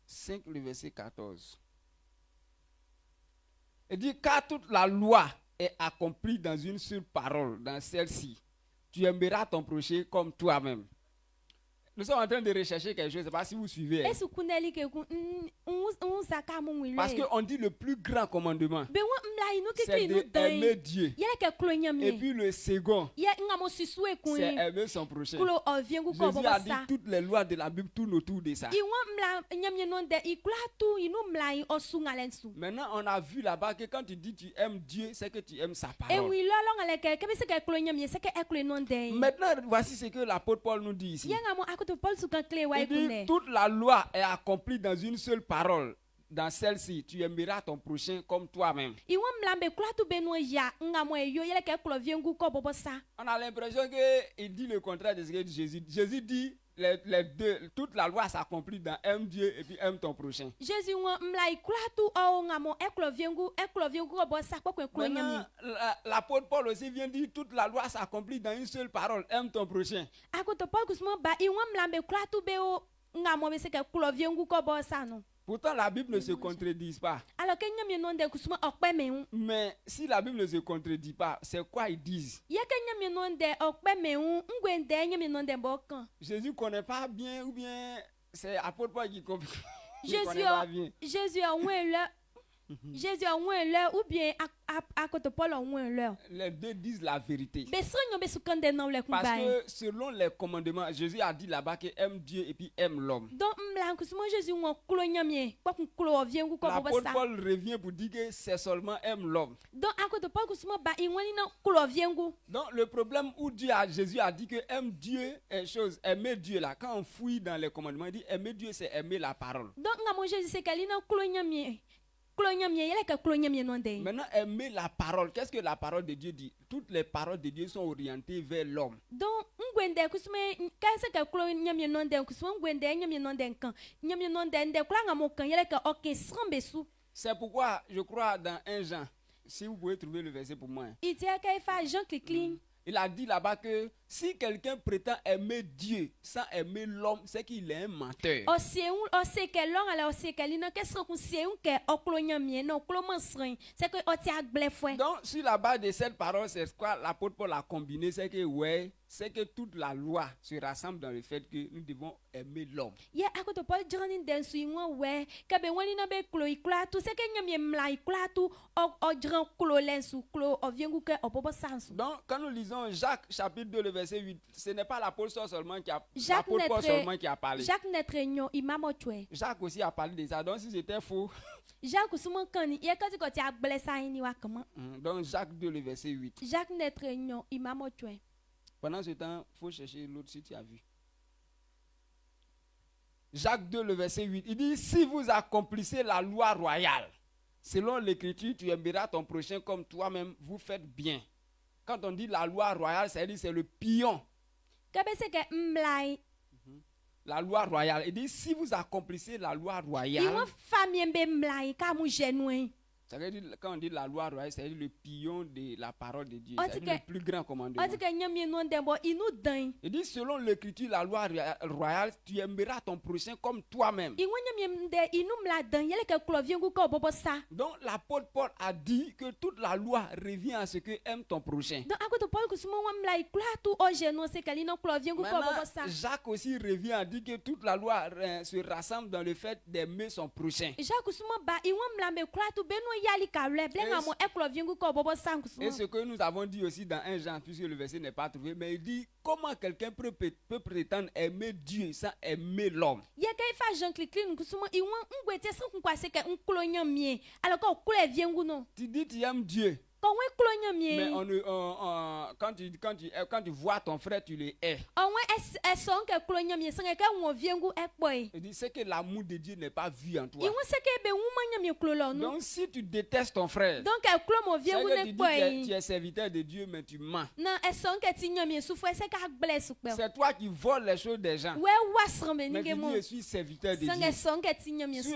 5, le verset 14. Il dit, car toute la loi est accomplie dans une seule parole, dans celle-ci. Tu aimeras ton prochain comme toi-même. Nous sommes en train de rechercher quelque chose, je ne sais pas si vous suivez. Est-ce que kuneli ke kun un zaka mo wile. Parce qu'on dit le plus grand commandement, Be won mla inu c'est kiki inu d'aimer dan. Dieu. Yele ke klo Et nyamie. puis le second, Ye nga mo susu e kun. c'est aimer son prochain. Klo o viengu ko Jésus bobo a dit sa. toutes les lois de la Bible tournent autour de ça. I won mla nyamie non de i kla tu inu mla i o su ngalen su. Maintenant, on a vu là-bas que quand tu dis tu aimes Dieu, c'est que tu aimes sa E parole. wi lo ngale ke be se ke klo nyamie se ke e klo non de. Maintenant, voici ce que l'apôtre Paul nous dit ici. Ye nga mo akoto Paul su kan kle wa Il e dit, kunne. toute la loi est accomplie dans une seule parole. Dans celle-ci, tu aimeras ton prochain comme toi-même. I won mla be kla tu be no ya nga mo e yo yele ke klo viengu ko bobo sa. On a l'impression qu'il dit le contraire de ce que dit Jésus. Jésus dit, les deux, toute la loi s'accomplit dans aime Dieu et puis aime ton prochain. Jésus won mla i kla tu o nga mo e klo viengu ko bobo sa ko klo nyamie. Maintenant, l'apôtre Paul aussi vient dire, toute la loi s'accomplit dans une seule parole, aime ton prochain. Akoto Paul kusmo ba i won mla be kla tu be o nga mo be se ke klo viengu ko bobo sa no. Pourtant, la Bible ne se contredit pas. Alors que nyamie non de kusmo okpe me un. Mais si la Bible ne se contredit pas, c'est quoi ils disent? Ye ke nyamie non de okpe me un ngwende nyamie non de bokan. Jésus ne connaît pas bien ou bien c'est apôtre Paul qui comprend. Jésus a oué là. Jésus a oué là ou bien akoto Paul a oué là. Les deux disent la vérité. Be sonyo be sukande non le Parce kumbai. que selon les commandements, Jésus a dit là-bas qu'il aime Dieu et puis aime l'homme. Donc mla kusmo Jésus won klo nyamie kwa kun klo viengu ko bobo L'apôtre sa. Paul revient pour dire que c'est seulement aime l'homme. Donc akoto Paul kusmo ba i woni na klo viengu. Donc le problème où Jésus a dit que aime Dieu est chose, aimer Dieu là, quand on fouille dans les commandements, il dit aimer Dieu c'est aimer la parole. Donc nga mo Jésus se kalina klo nyamie. Klo nyamie yele ke klo nyamie non de. Maintenant, aimer la parole, qu'est-ce que la parole de Dieu dit? Toutes les paroles de Dieu sont orientées vers l'homme. Donc ngwende kusme kanse ke klo nyamie non de kusmo ngwende nyamie non de kan. Nyamie non de kla nga mo kan yele ke oke srambe su. C'est pourquoi je crois dans 1 Jean, si vous pouvez trouver le verset pour moi. Il dit qu'il fait Jean Clicling. Il a dit là-bas que si quelqu'un prétend aimer Dieu sans aimer l'homme, c'est qu'il est un menteur. O se ke long ala o se ke lina qu'est-ce qu'on se un ke oklo nyamie no oklo mansrin. C'est que o ti agble fwe. Donc, sur la base de cette parole, c'est quoi l'apôtre Paul a combiné, c'est que ouais, c'est que toute la loi se rassemble dans le fait que nous devons aimer l'homme. Ye akoto Paul jani den su inwa we ke be wani na be klo ikla tu se ke nyamie mla ikla tu o dran klo lensu klo o viengu ke o bobo sansu. Donc, quand nous lisons Jacques chapitre 2, le verset 8, ce n'est pas l'apôtre Paul seulement qui a, Jacques l'apôtre Paul seulement qui a parlé. Jacques netre nyon imamo chwe. Jacques aussi a parlé de ça. Donc, si c'était faux, Jacques sumo kani ye kati ko ti agble sa ni wa kama. donc Jacques 2, le verset 8. Jacques netre nyon imamo chwe. Pendant ce temps, il faut chercher l'autre si tu as vu. Jacques 2, le verset 8, il dit, si vous accomplissez la loi royale, selon l'écriture, tu aimeras ton prochain comme toi-même, vous faites bien. Quand on dit la loi royale, c'est-à-dire c'est le pion. Kebe se ke mlai. La loi royale. Il dit, si vous accomplissez la loi royale, Iwa famille mbe mlai ka mu jenwe. Ça veut dire, quand on dit la loi royale, c'est le pillon de la parole de Dieu. Oh, C'est tu le que- plus grand commandement. Ɔte ke nyamie no dembo inu dan. Il dit, selon l'écriture, la loi royale, tu aimeras ton prochain comme toi-même. Iwo nyamie de inu mla dan yele ke kloviengu ko bobo sa. Donc l'apôtre Paul a dit que toute la loi revient à ce que aime ton prochain. Donc akoto Paul kusumo wa mla ikla tu oje no se kali no kloviengu ko Maintenant, bobo sa. Jacques aussi revient à dire que toute la loi se rassemble dans le fait d'aimer son prochain. Jacques kusumo ba iwo mla me kla tu beno yali ka le blenga mo e kloviengu ko bobo sa Et kusumo. ce que nous avons dit aussi dans 1 Jean, puisque le verset n'est pas trouvé, mais il dit comment quelqu'un peut prétendre aimer Dieu sans aimer l'homme. Ye ke fa Jean Cliclin kusumo iwo ngwete san kun kwase ke nklo nyamie. Alors ko kloviengu no. Tu dis tu aimes Dieu, Ko we klo mais nyamie. quand tu vois ton frère, tu le hais. Onwe son ke klo nyamie san ke won viengu e boy. Il dit c'est que l'amour de Dieu n'est pas vu en toi. Iwo se ke be wuma nyamie klo lo no. Donc si tu détestes ton frère, Donc e klo mo c'est viengu que ne tu dis que boy. tu es serviteur de Dieu, mais tu mens. Na son ke ti nyamie su fo se ka bless pe. C'est toi qui voles les choses des gens. We wasran be Mais ni tu ke dis mo. je suis serviteur de San Dieu. son ke ti nyamie su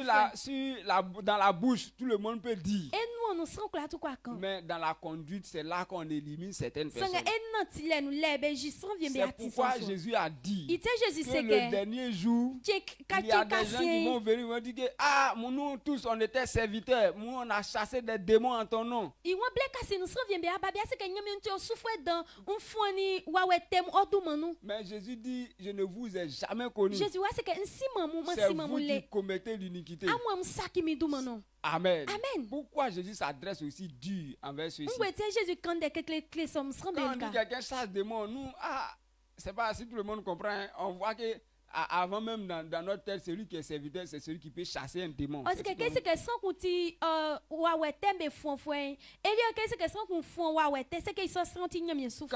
Dans la bouche, tout le monde peut dire. E nou no san kla tu kwa kan. Mais dans la conduite, c'est là qu'on élimine certaines San personnes. e nan ti le nou le be jisran vient be C'est ati pourquoi san. Jésus a dit Ite Jésus que se le ke dernier jour, il y a des gens qui vont venir et vont dire que nous tous on était serviteurs, nous on a chassé des démons en ton nom. Iwan ble kasi nou san vient be ababia se ke nyamie nti o sufwe dan un foni wa we tem odu manu. Mais Jésus dit, je ne vous ai jamais connu. Jésus wa se ke nsi mamu C'est mansi mamu vous le. qui commettez l'iniquité. Amwa msaki mi du manu. Amen. Amen. Pourquoi Jésus s'adresse aussi dur envers ceux-ci? Ngwete Jésus quand de kle som sran Quand on be dit ka. quelqu'un chasse des démons, nous, c'est pas si tout le monde comprend, hein, on voit que avant même dans notre tête, celui qui est serviteur, c'est celui qui peut chasser un démon. Parce que qu'est-ce que sans qu'on ti wa wete be fon fon. Elia qu'est-ce que sans qu'on fon wa wete c'est que ils sont senti nyamie souffre.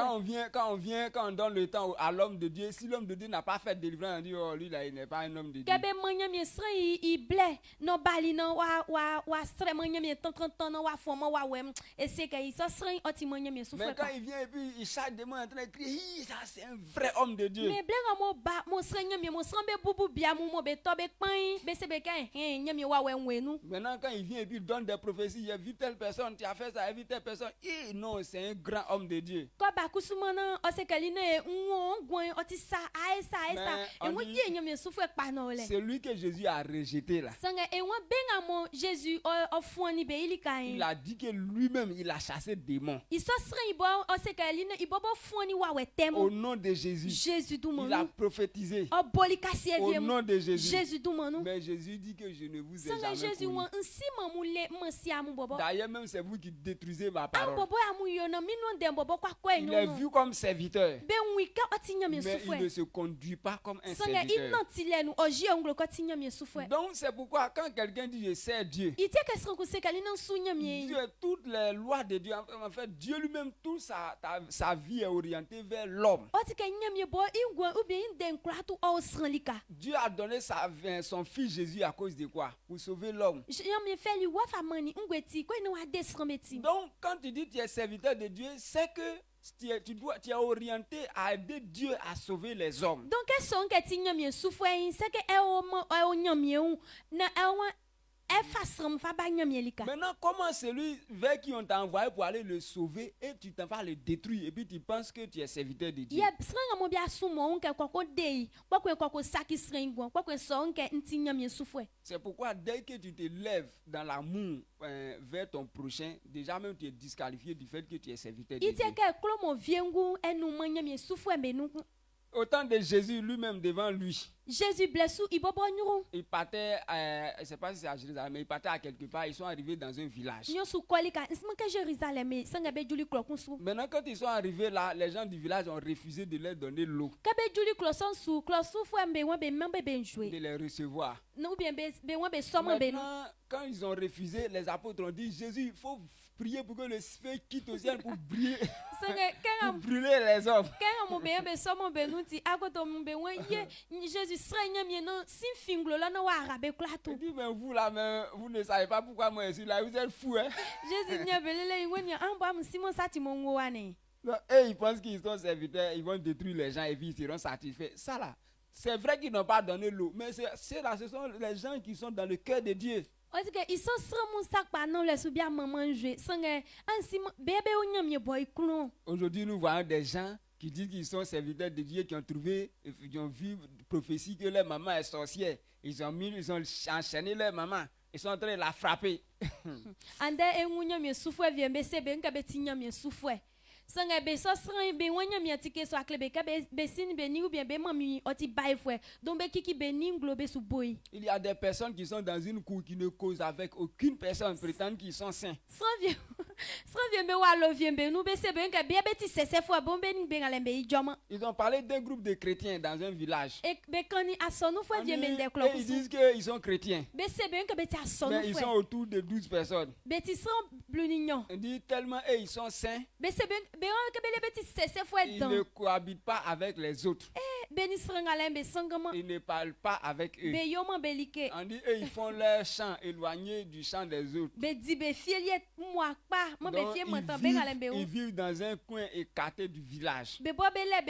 Quand on donne le temps à l'homme de Dieu, si l'homme de Dieu n'a pas fait de délivrance, on dit, oh, lui là, il n'est pas un homme de Dieu. Kebe manyamie sran i ble no bali no wa stre manyamie tant no wa fon wa wem et c'est que ils sont sran oti manyamie souffre. Mais quand il vient et puis il chasse des démons en train de crier, ça c'est un vrai homme de Dieu. Mais blenga mo ba mo sran nyamie mo sran be bubu bia mo be to be pan be se be kan nyamie wa wem wenu. Maintenant, quand il vient et puis il donne des prophéties, il a vu telle personne, tu as fait ça, il a vu telle personne. Et non, c'est un grand homme de Dieu. Ko ba kusumana o se kali ne nwo gwen oti sa aisa Mais e on mo dit- ye nyamie souffre pa no le. C'est lui que Jésus a rejeté là. Sanga e wan benga mo Jésus o foni be ili kan. Il a dit que lui-même, il a chassé des démons. Iso sran ibo o se kali ne ibo bo foni wa we tem. Au nom de Jésus, Jésus du il a manu. prophétisé. O boli kasi Au evie nom de Jésus. Jésus du manu. Mais Jésus dit que je ne vous ai Sanga jamais Jésus connu. wan nsi mamu le mansi amu bobo. D'ailleurs, même c'est vous qui détruisez ma Am parole. bobo amu yo na minu dem bobo kwa kwa Il est no. vu comme serviteur, Be wika oti nyamie mais il souffre. ne se conduit pas comme un Sanga serviteur. inanti le nu oji onglo ko ti nyamie souffre. Donc c'est pourquoi quand quelqu'un dit je sers Dieu, Ite ke sran ko se kali nan su nyamie. Dieu, toutes les lois de Dieu, en fait, Dieu lui-même, toute sa vie est orientée vers l'homme. Oti ke nyamie bo ingwa ubi den kra tu o sran lika. Dieu a donné son fils Jésus à cause de quoi? Pour sauver l'homme. Nyamie fe li wa fa mani ngweti ko ni wa desran beti. Donc quand tu dis tu es serviteur de Dieu, c'est que tu es orienté à aider Dieu à sauver les hommes. Donc e son ke ti nyamie souffre yin se ke e o nyamie un na e wan e fa sram fa ba nyamie lika. Maintenant, comment celui vers qui on t'a envoyé pour aller le sauver et tu t'en vas le détruire et puis tu penses que tu es serviteur de Dieu? Ye sran mo bia su mo nke kwako dei kwako saki sran gwan kwako son ke nti nyamie souffre. C'est pourquoi dès que tu te lèves dans l'amour vers ton prochain, déjà même tu es disqualifié du fait que tu es serviteur de Ite Dieu. ke klo mo viengu enu nyamie souffre be nu. Au temps de Jésus lui-même devant lui, Jésus blessu ibobo nyuru. il partait, je ne sais pas si c'est à Jérusalem, mais il partait à quelque part, ils sont arrivés dans un village. Nyo su kolika nsma ke Jérusalem sanga be juli klo kunsu. Maintenant, quand ils sont arrivés là, les gens du village ont refusé de leur donner l'eau, Ke be juli klo son su fu mbe wan be membe be njwe. de les recevoir. Nou bien be wan be somme be nou. Maintenant, quand ils ont refusé, les apôtres ont dit, Jésus, il faut prier pour que le feu quitte au ciel pour briller, Sanga kenga pour brûler les hommes. kenga mo be somme be nou ti akoto mbe wan ye Jésus sra nyamie no sin finglo la na wa arabe kla Il tu. dit, mais vous là, mais vous ne savez pas pourquoi moi je suis là, vous êtes fous, hein? Jésus nya belele iwoni amba msimo sati mongo wane. Donc, et ils pensent qu'ils sont serviteurs, ils vont détruire les gens et puis ils seront satisfaits. Ça là, c'est vrai qu'ils n'ont pas donné l'eau, mais c'est là, ce sont les gens qui sont dans le cœur de Dieu. On dit que ils sont sans mon sac par non les bien maman jouer sans ainsi bébé ou nyam boy clon. Aujourd'hui, nous voyons des gens qui disent qu'ils sont serviteurs de Dieu, qui ont trouvé, qui ont vu prophétie que leur maman est sorcière. Ils ont enchaîné leur maman. Ils sont en train de la frapper. Ande e nyam souffre vient be se be nka be ti nyam souffre. Sanga be so sran be wanya mi atike so akle be ka be sin be ni ou bien be mami oti bay frère. Donc be kiki be ni nglobe sous boy. Il y a des personnes qui sont dans une cour qui ne causent avec aucune personne, prétendent qu'ils sont saints. Sran vient be walo vient be nou be se be nka be ti sese fois bon be ni be ngale be idjoma. Ils ont parlé d'un groupe de chrétiens dans un village. Et be kani asonou fois vient be de Et ils disent qu'ils sont chrétiens. Be se be nka be ti asonou Mais ils sont autour de 12 personnes. Be ti sran blunignon. Ils disent tellement ils sont saints. Be se be on ke be le ti sese fois Ils dans. ne cohabitent pas avec les autres. Be ni sran ngale be sangama. Ils ne parlent pas avec eux. Be yoman be like. On dit ils font leur chant éloigné du chant des autres. Be di be fieliet moi pas. Moi be Donc, fie montan be ngale be ils vivent dans un coin écarté du village. be bo be le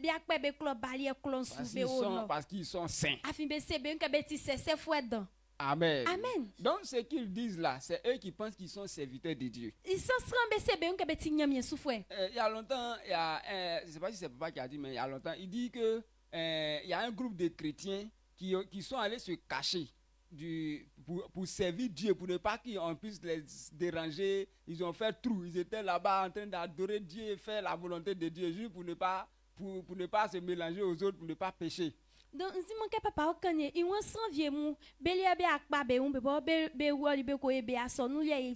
be akpe be klo balier klon sou be o. Parce qu'ils sont saints. Afin be se be nka be ti sese fois dans. Amen. Amen. Donc ce qu'ils disent là, c'est eux qui pensent qu'ils sont serviteurs de Dieu. Ils sont sran be se be nka be ti nyam souffre. Il y a longtemps, je ne sais pas si c'est papa qui a dit, mais il y a longtemps, il dit que il y a un groupe de chrétiens qui sont allés se cacher pour servir Dieu, pour ne pas qu'on puisse les déranger. Ils ont fait trou. Ils étaient là-bas en train d'adorer Dieu et faire la volonté de Dieu, juste pour ne pas se mélanger aux autres, pour ne pas pécher. Donc si mon ke papa okanye i won san vie mu belia be akpa be un be bo be woli be ko e be asonu ye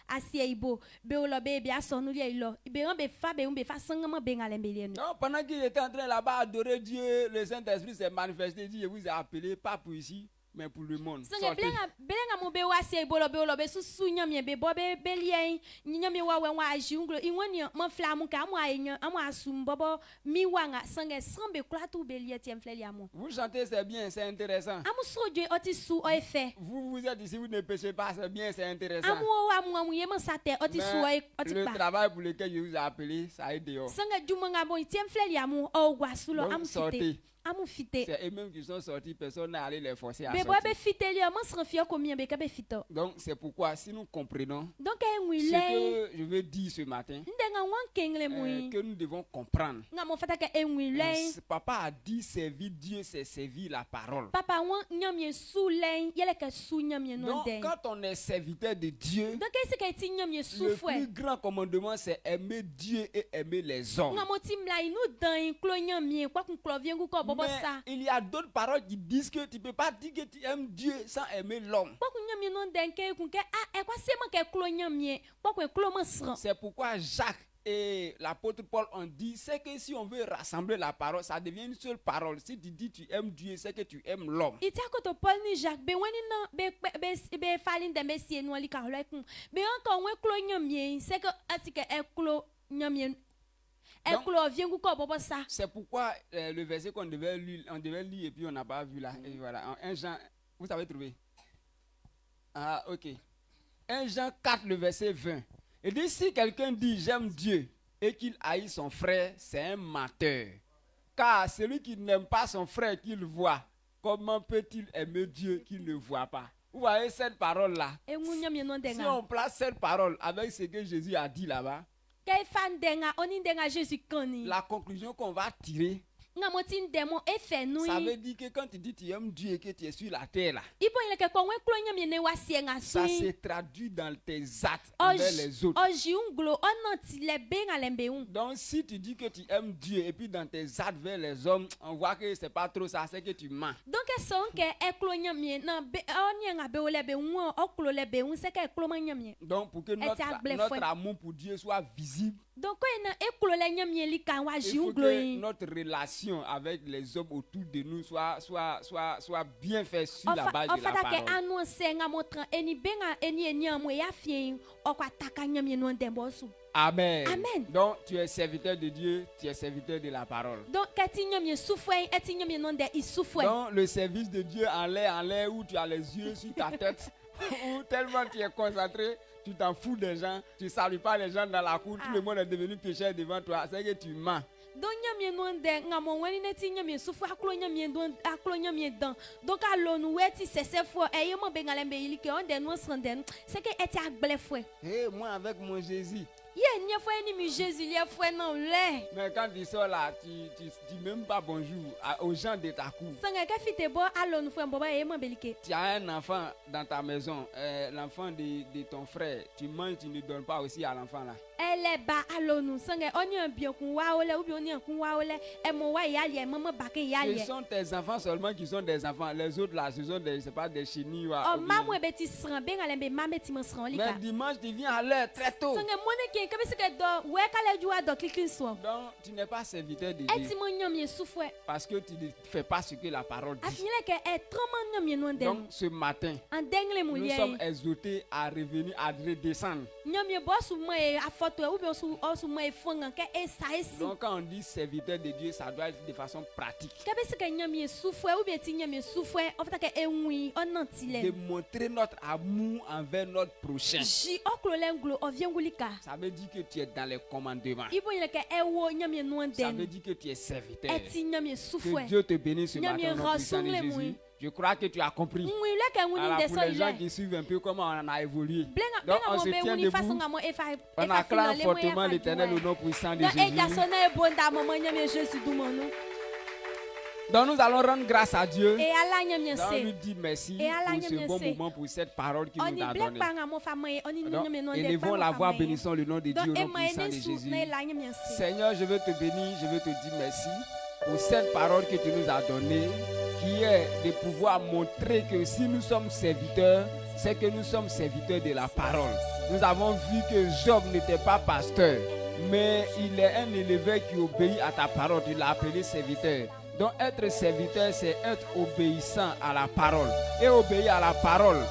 asie ibo be o lo be asonu ye lo be ran be fa be un be fa sangama be ngale belie no. Non, pendant qu'il était en train là-bas adorer Dieu, le Saint-Esprit s'est manifesté. Il dit, je vous ai appelé pas pour ici, mais pour le monde. Sanga belenga mo be wa asie ibo lo be susu nyam ye be bo be belie nyam ye wa wa ajunglo i woni mo fla mu ka mo ayen amo asum bobo mi wanga sanga san be kula tu belie tiem fleli amo. Vous chantez, c'est bien, c'est intéressant. Amo sojo oti su o efe. Vous êtes ici, vous ne péchez pas, c'est bien, c'est intéressant. Amo wa mo ye mo sate oti su o oti le pa. travail pour lequel je vous ai appelé, ça est dehors. Sanga jumanga bon tiem fleli amo o gwa sulo Donc, amo sortez. fite. Amo fite. C'est eux-mêmes qui sont sortis, personne n'a allé les forcer à Be bo sortir. be fite li amo sran fio combien be ka be fito. Donc c'est pourquoi, si nous comprenons Donc e ce ngwile que je veux dire ce matin, ndenga wan kengle mui. que nous devons comprendre. Nga mo fata ke e ngwile. Papa a dit servir Dieu, c'est servir la parole. Papa wan nyamye sou len yele ke sou nyamye non Donc den. quand on est serviteur de Dieu, Donc e se ke ti nyamye sou le fwe. plus grand commandement c'est aimer Dieu et aimer les hommes. Nga mo ti mla inu dan klo nyamye kwa kun klo vien ku ko bobo Mais sa. il y a d'autres paroles qui disent que tu ne peux pas dire que tu aimes Dieu sans aimer l'homme. Kwa kun nyamye non den ke kun ke e kwa se man ke klo nyamye kwa kun klo man sran. C'est pourquoi Jacques et l'apôtre Paul ont dit, c'est que si on veut rassembler la parole, ça devient une seule parole. Si tu dis tu aimes Dieu, c'est que tu aimes l'homme. Iti akoto Paul ni Jacques be wani nan be falin de be sie no ali ka lo kun. Be an we klo nyamye c'est que atike e klo nyamye. E Donc, klo vien ku ko bobo sa. C'est pourquoi le verset qu'on devait lire, et puis on n'a pas vu là. Et voilà, en 1 Jean, vous avez trouvé? Ah, ok. 1 Jean 4, le verset 20. Il dit, si quelqu'un dit j'aime Dieu et qu'il haït son frère, c'est un menteur. Car celui qui n'aime pas son frère qu'il voit, comment peut-il aimer Dieu qu'il ne voit pas? Vous voyez cette parole-là? E ngu nyamye non Si denga. on place cette parole avec ce que Jésus a dit là-bas, Kay fan denga oni denga Jésus kani. la conclusion qu'on va tirer, Nga mo tin demo e fe nou. ça veut dire que quand tu dis tu aimes Dieu et que tu es sur la terre là, Ipo ile ke ko we klo nyamye ne wa sie nga ça sui. se traduit dans tes actes envers les autres. Oji unglo onanti le be nga lembe un. Donc si tu dis que tu aimes Dieu et puis dans tes actes vers les hommes, on voit que c'est pas trop ça, c'est que tu mens. Donc e son ke e klo nyamye na be oni nga be ole be un o klo le be un se ke klo man nyamye. Donc pour que notre amour pour Dieu soit visible, Donc ko na e klo le nyamye li kan wa il ji faut unglo que yin. notre relation avec les hommes autour de nous soit bien faite sur la base de la Ofata ke parole. annoncer nga motran eni be nga eni amwe ya fien o kwa taka nyamye non dembo su. Amen. Amen. Donc tu es serviteur de Dieu, tu es serviteur de la parole. Donc ke ti nyamye soufwe e ti nyamye non de i soufwe. Donc le service de Dieu en l'air où tu as les yeux sur ta tête, où tellement tu es concentré, tu t'en fous des gens, tu ne salues pas les gens dans la cour, tout le monde est devenu pécheur devant toi, c'est que tu mens. Donc nyamie no ande ngamo wani neti nyamie sufu aklo nyamie don aklo nyamie dan. Donc alo nu weti sese fo e yemo be ngale be ilike onde no sande c'est que eti agble fo. Et moi avec mon Jésus. Ye nye fo eni mi Jésus lié fo non le. Mais quand tu sors là, tu dis même pas bonjour aux gens de ta cour. Sanga ka fite bo alo nu fo mboba e yemo be ilike. Tu as un enfant dans ta maison, l'enfant de ton frère, tu manges, tu ne donnes pas aussi à l'enfant là. Elle ba alo nu sanga oni bien kun wa ole ou bien oni kun wa ole e mo wa ya lié maman ba ke ya lié. Ce sont tes enfants seulement qui sont des enfants, les autres là ce sont des c'est pas des chenilles. Oh maman e beti sran ben ngale be maman ti mo sran lika. Mais dimanche tu viens à l'heure très tôt. Sanga mone ke kabe se ke do we kale jua do klikin so. Donc tu n'es pas serviteur de Eti Dieu mo nyamie souffre. parce que tu ne fais pas ce que la parole dit. Afinile ke e trop nyamie no den. Donc ce matin, En dengle mo nous lié. sommes exhortés à revenir, à redescendre. Nyamie bo su mo e afoto ou bien su mo e fonga ke e sa esi. Donc quand on dit serviteur de Dieu, ça doit être de façon pratique. Kabe se ke nyamie souffre ou bien ti nyamie souffre o fata ke e wi on nantile. De montrer notre amour envers notre prochain. Ji oklo lenglo o viengulika. Ça veut dire que tu es dans les commandements. Ibo ile ke e wo nyamie no Ça veut den. dire que tu es serviteur. Eti nyamie souffre. Que Dieu te bénisse ce Nyamie matin au nom puissant de rassemble Jésus. moi. Je crois que tu as compris. Mwi le ke nguni Voilà, de pour les gens so qui suivent un peu comment on a évolué. Blenga Donc blenga on mo se be tient nguni façon debout. ngamo e fa On acclame fortement l'Éternel au nom puissant de Donc e Jésus. jasona e bonda mo nyamie Jésus du mono. Donc nous allons rendre grâce à Dieu. E ala nyamie Nous allons se. lui dire merci Et à la pour ce bon nyamie, moment, pour cette parole qu'il On nous y a blek donnée. pa ngamo fa moye oni Donc, nyamie no de. élevons la voix, bénissons le nom de Dieu au Donc e nom puissant de maine su Jésus. na la nyamie se. Seigneur, je veux te bénir, je veux te dire merci pour cette parole que tu nous as donnée, qui est de pouvoir montrer que si nous sommes serviteurs, c'est que nous sommes serviteurs de la parole. Nous avons vu que Job n'était pas pasteur, mais il est un éleveur qui obéit à ta parole. Tu l'as appelé serviteur. Donc être serviteur, c'est être obéissant à la parole. Et obéir à la parole,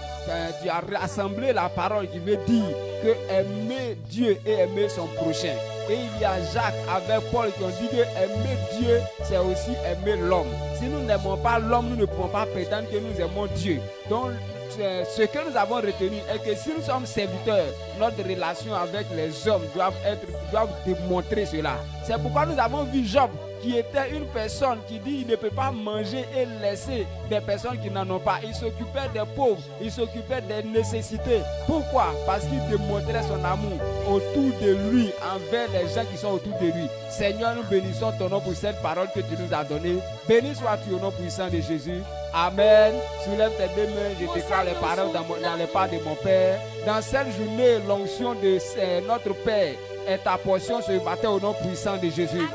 tu as rassemblé la parole qui veut dire que aimer Dieu et aimer son prochain. Et il y a Jacques avec Paul qui ont dit que aimer Dieu, c'est aussi aimer l'homme. Si nous n'aimons pas l'homme, nous ne pouvons pas prétendre que nous aimons Dieu. Donc, ce que nous avons retenu est que si nous sommes serviteurs, notre relation avec les hommes doivent démontrer cela. C'est pourquoi nous avons vu Job, qui était une personne qui dit qu'il ne peut pas manger et laisser des personnes qui n'en ont pas. Il s'occupait des pauvres, il s'occupait des nécessités. Pourquoi? Parce qu'il démontrait son amour autour de lui, envers les gens qui sont autour de lui. Seigneur, nous bénissons ton nom pour cette parole que tu nous as donnée. Béni sois-tu au nom puissant de Jésus. Amen. Soulève tes deux mains, je déclare les paroles dans les pas de mon Père. Dans cette journée, l'onction de notre Père est ta portion ce matin au nom puissant de Jésus. Amen.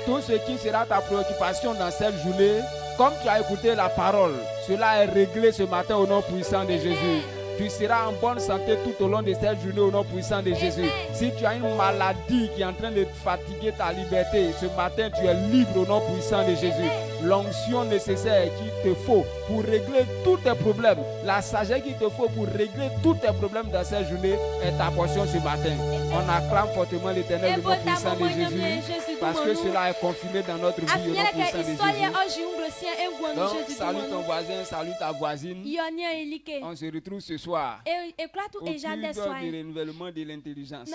Tout ce qui sera ta préoccupation dans cette journée, comme tu as écouté la parole, cela est réglé ce matin au nom puissant de Jésus. Tu seras en bonne santé tout au long de cette journée au nom puissant de Jésus. Si tu as une maladie qui est en train de fatiguer ta liberté, ce matin tu es libre au nom puissant de Jésus. L'onction nécessaire qu'il te faut pour régler tous tes problèmes, la sagesse qu'il te faut pour régler tous tes problèmes dans cette journée est ta portion ce matin. On acclame fortement l'Éternel au nom puissant de Jésus parce que cela est confirmé dans notre vie au nom puissant de Jésus. Donc salue ton voisin, salue ta voisine. On se retrouve ce soir au culte de renouvellement de l'intelligence.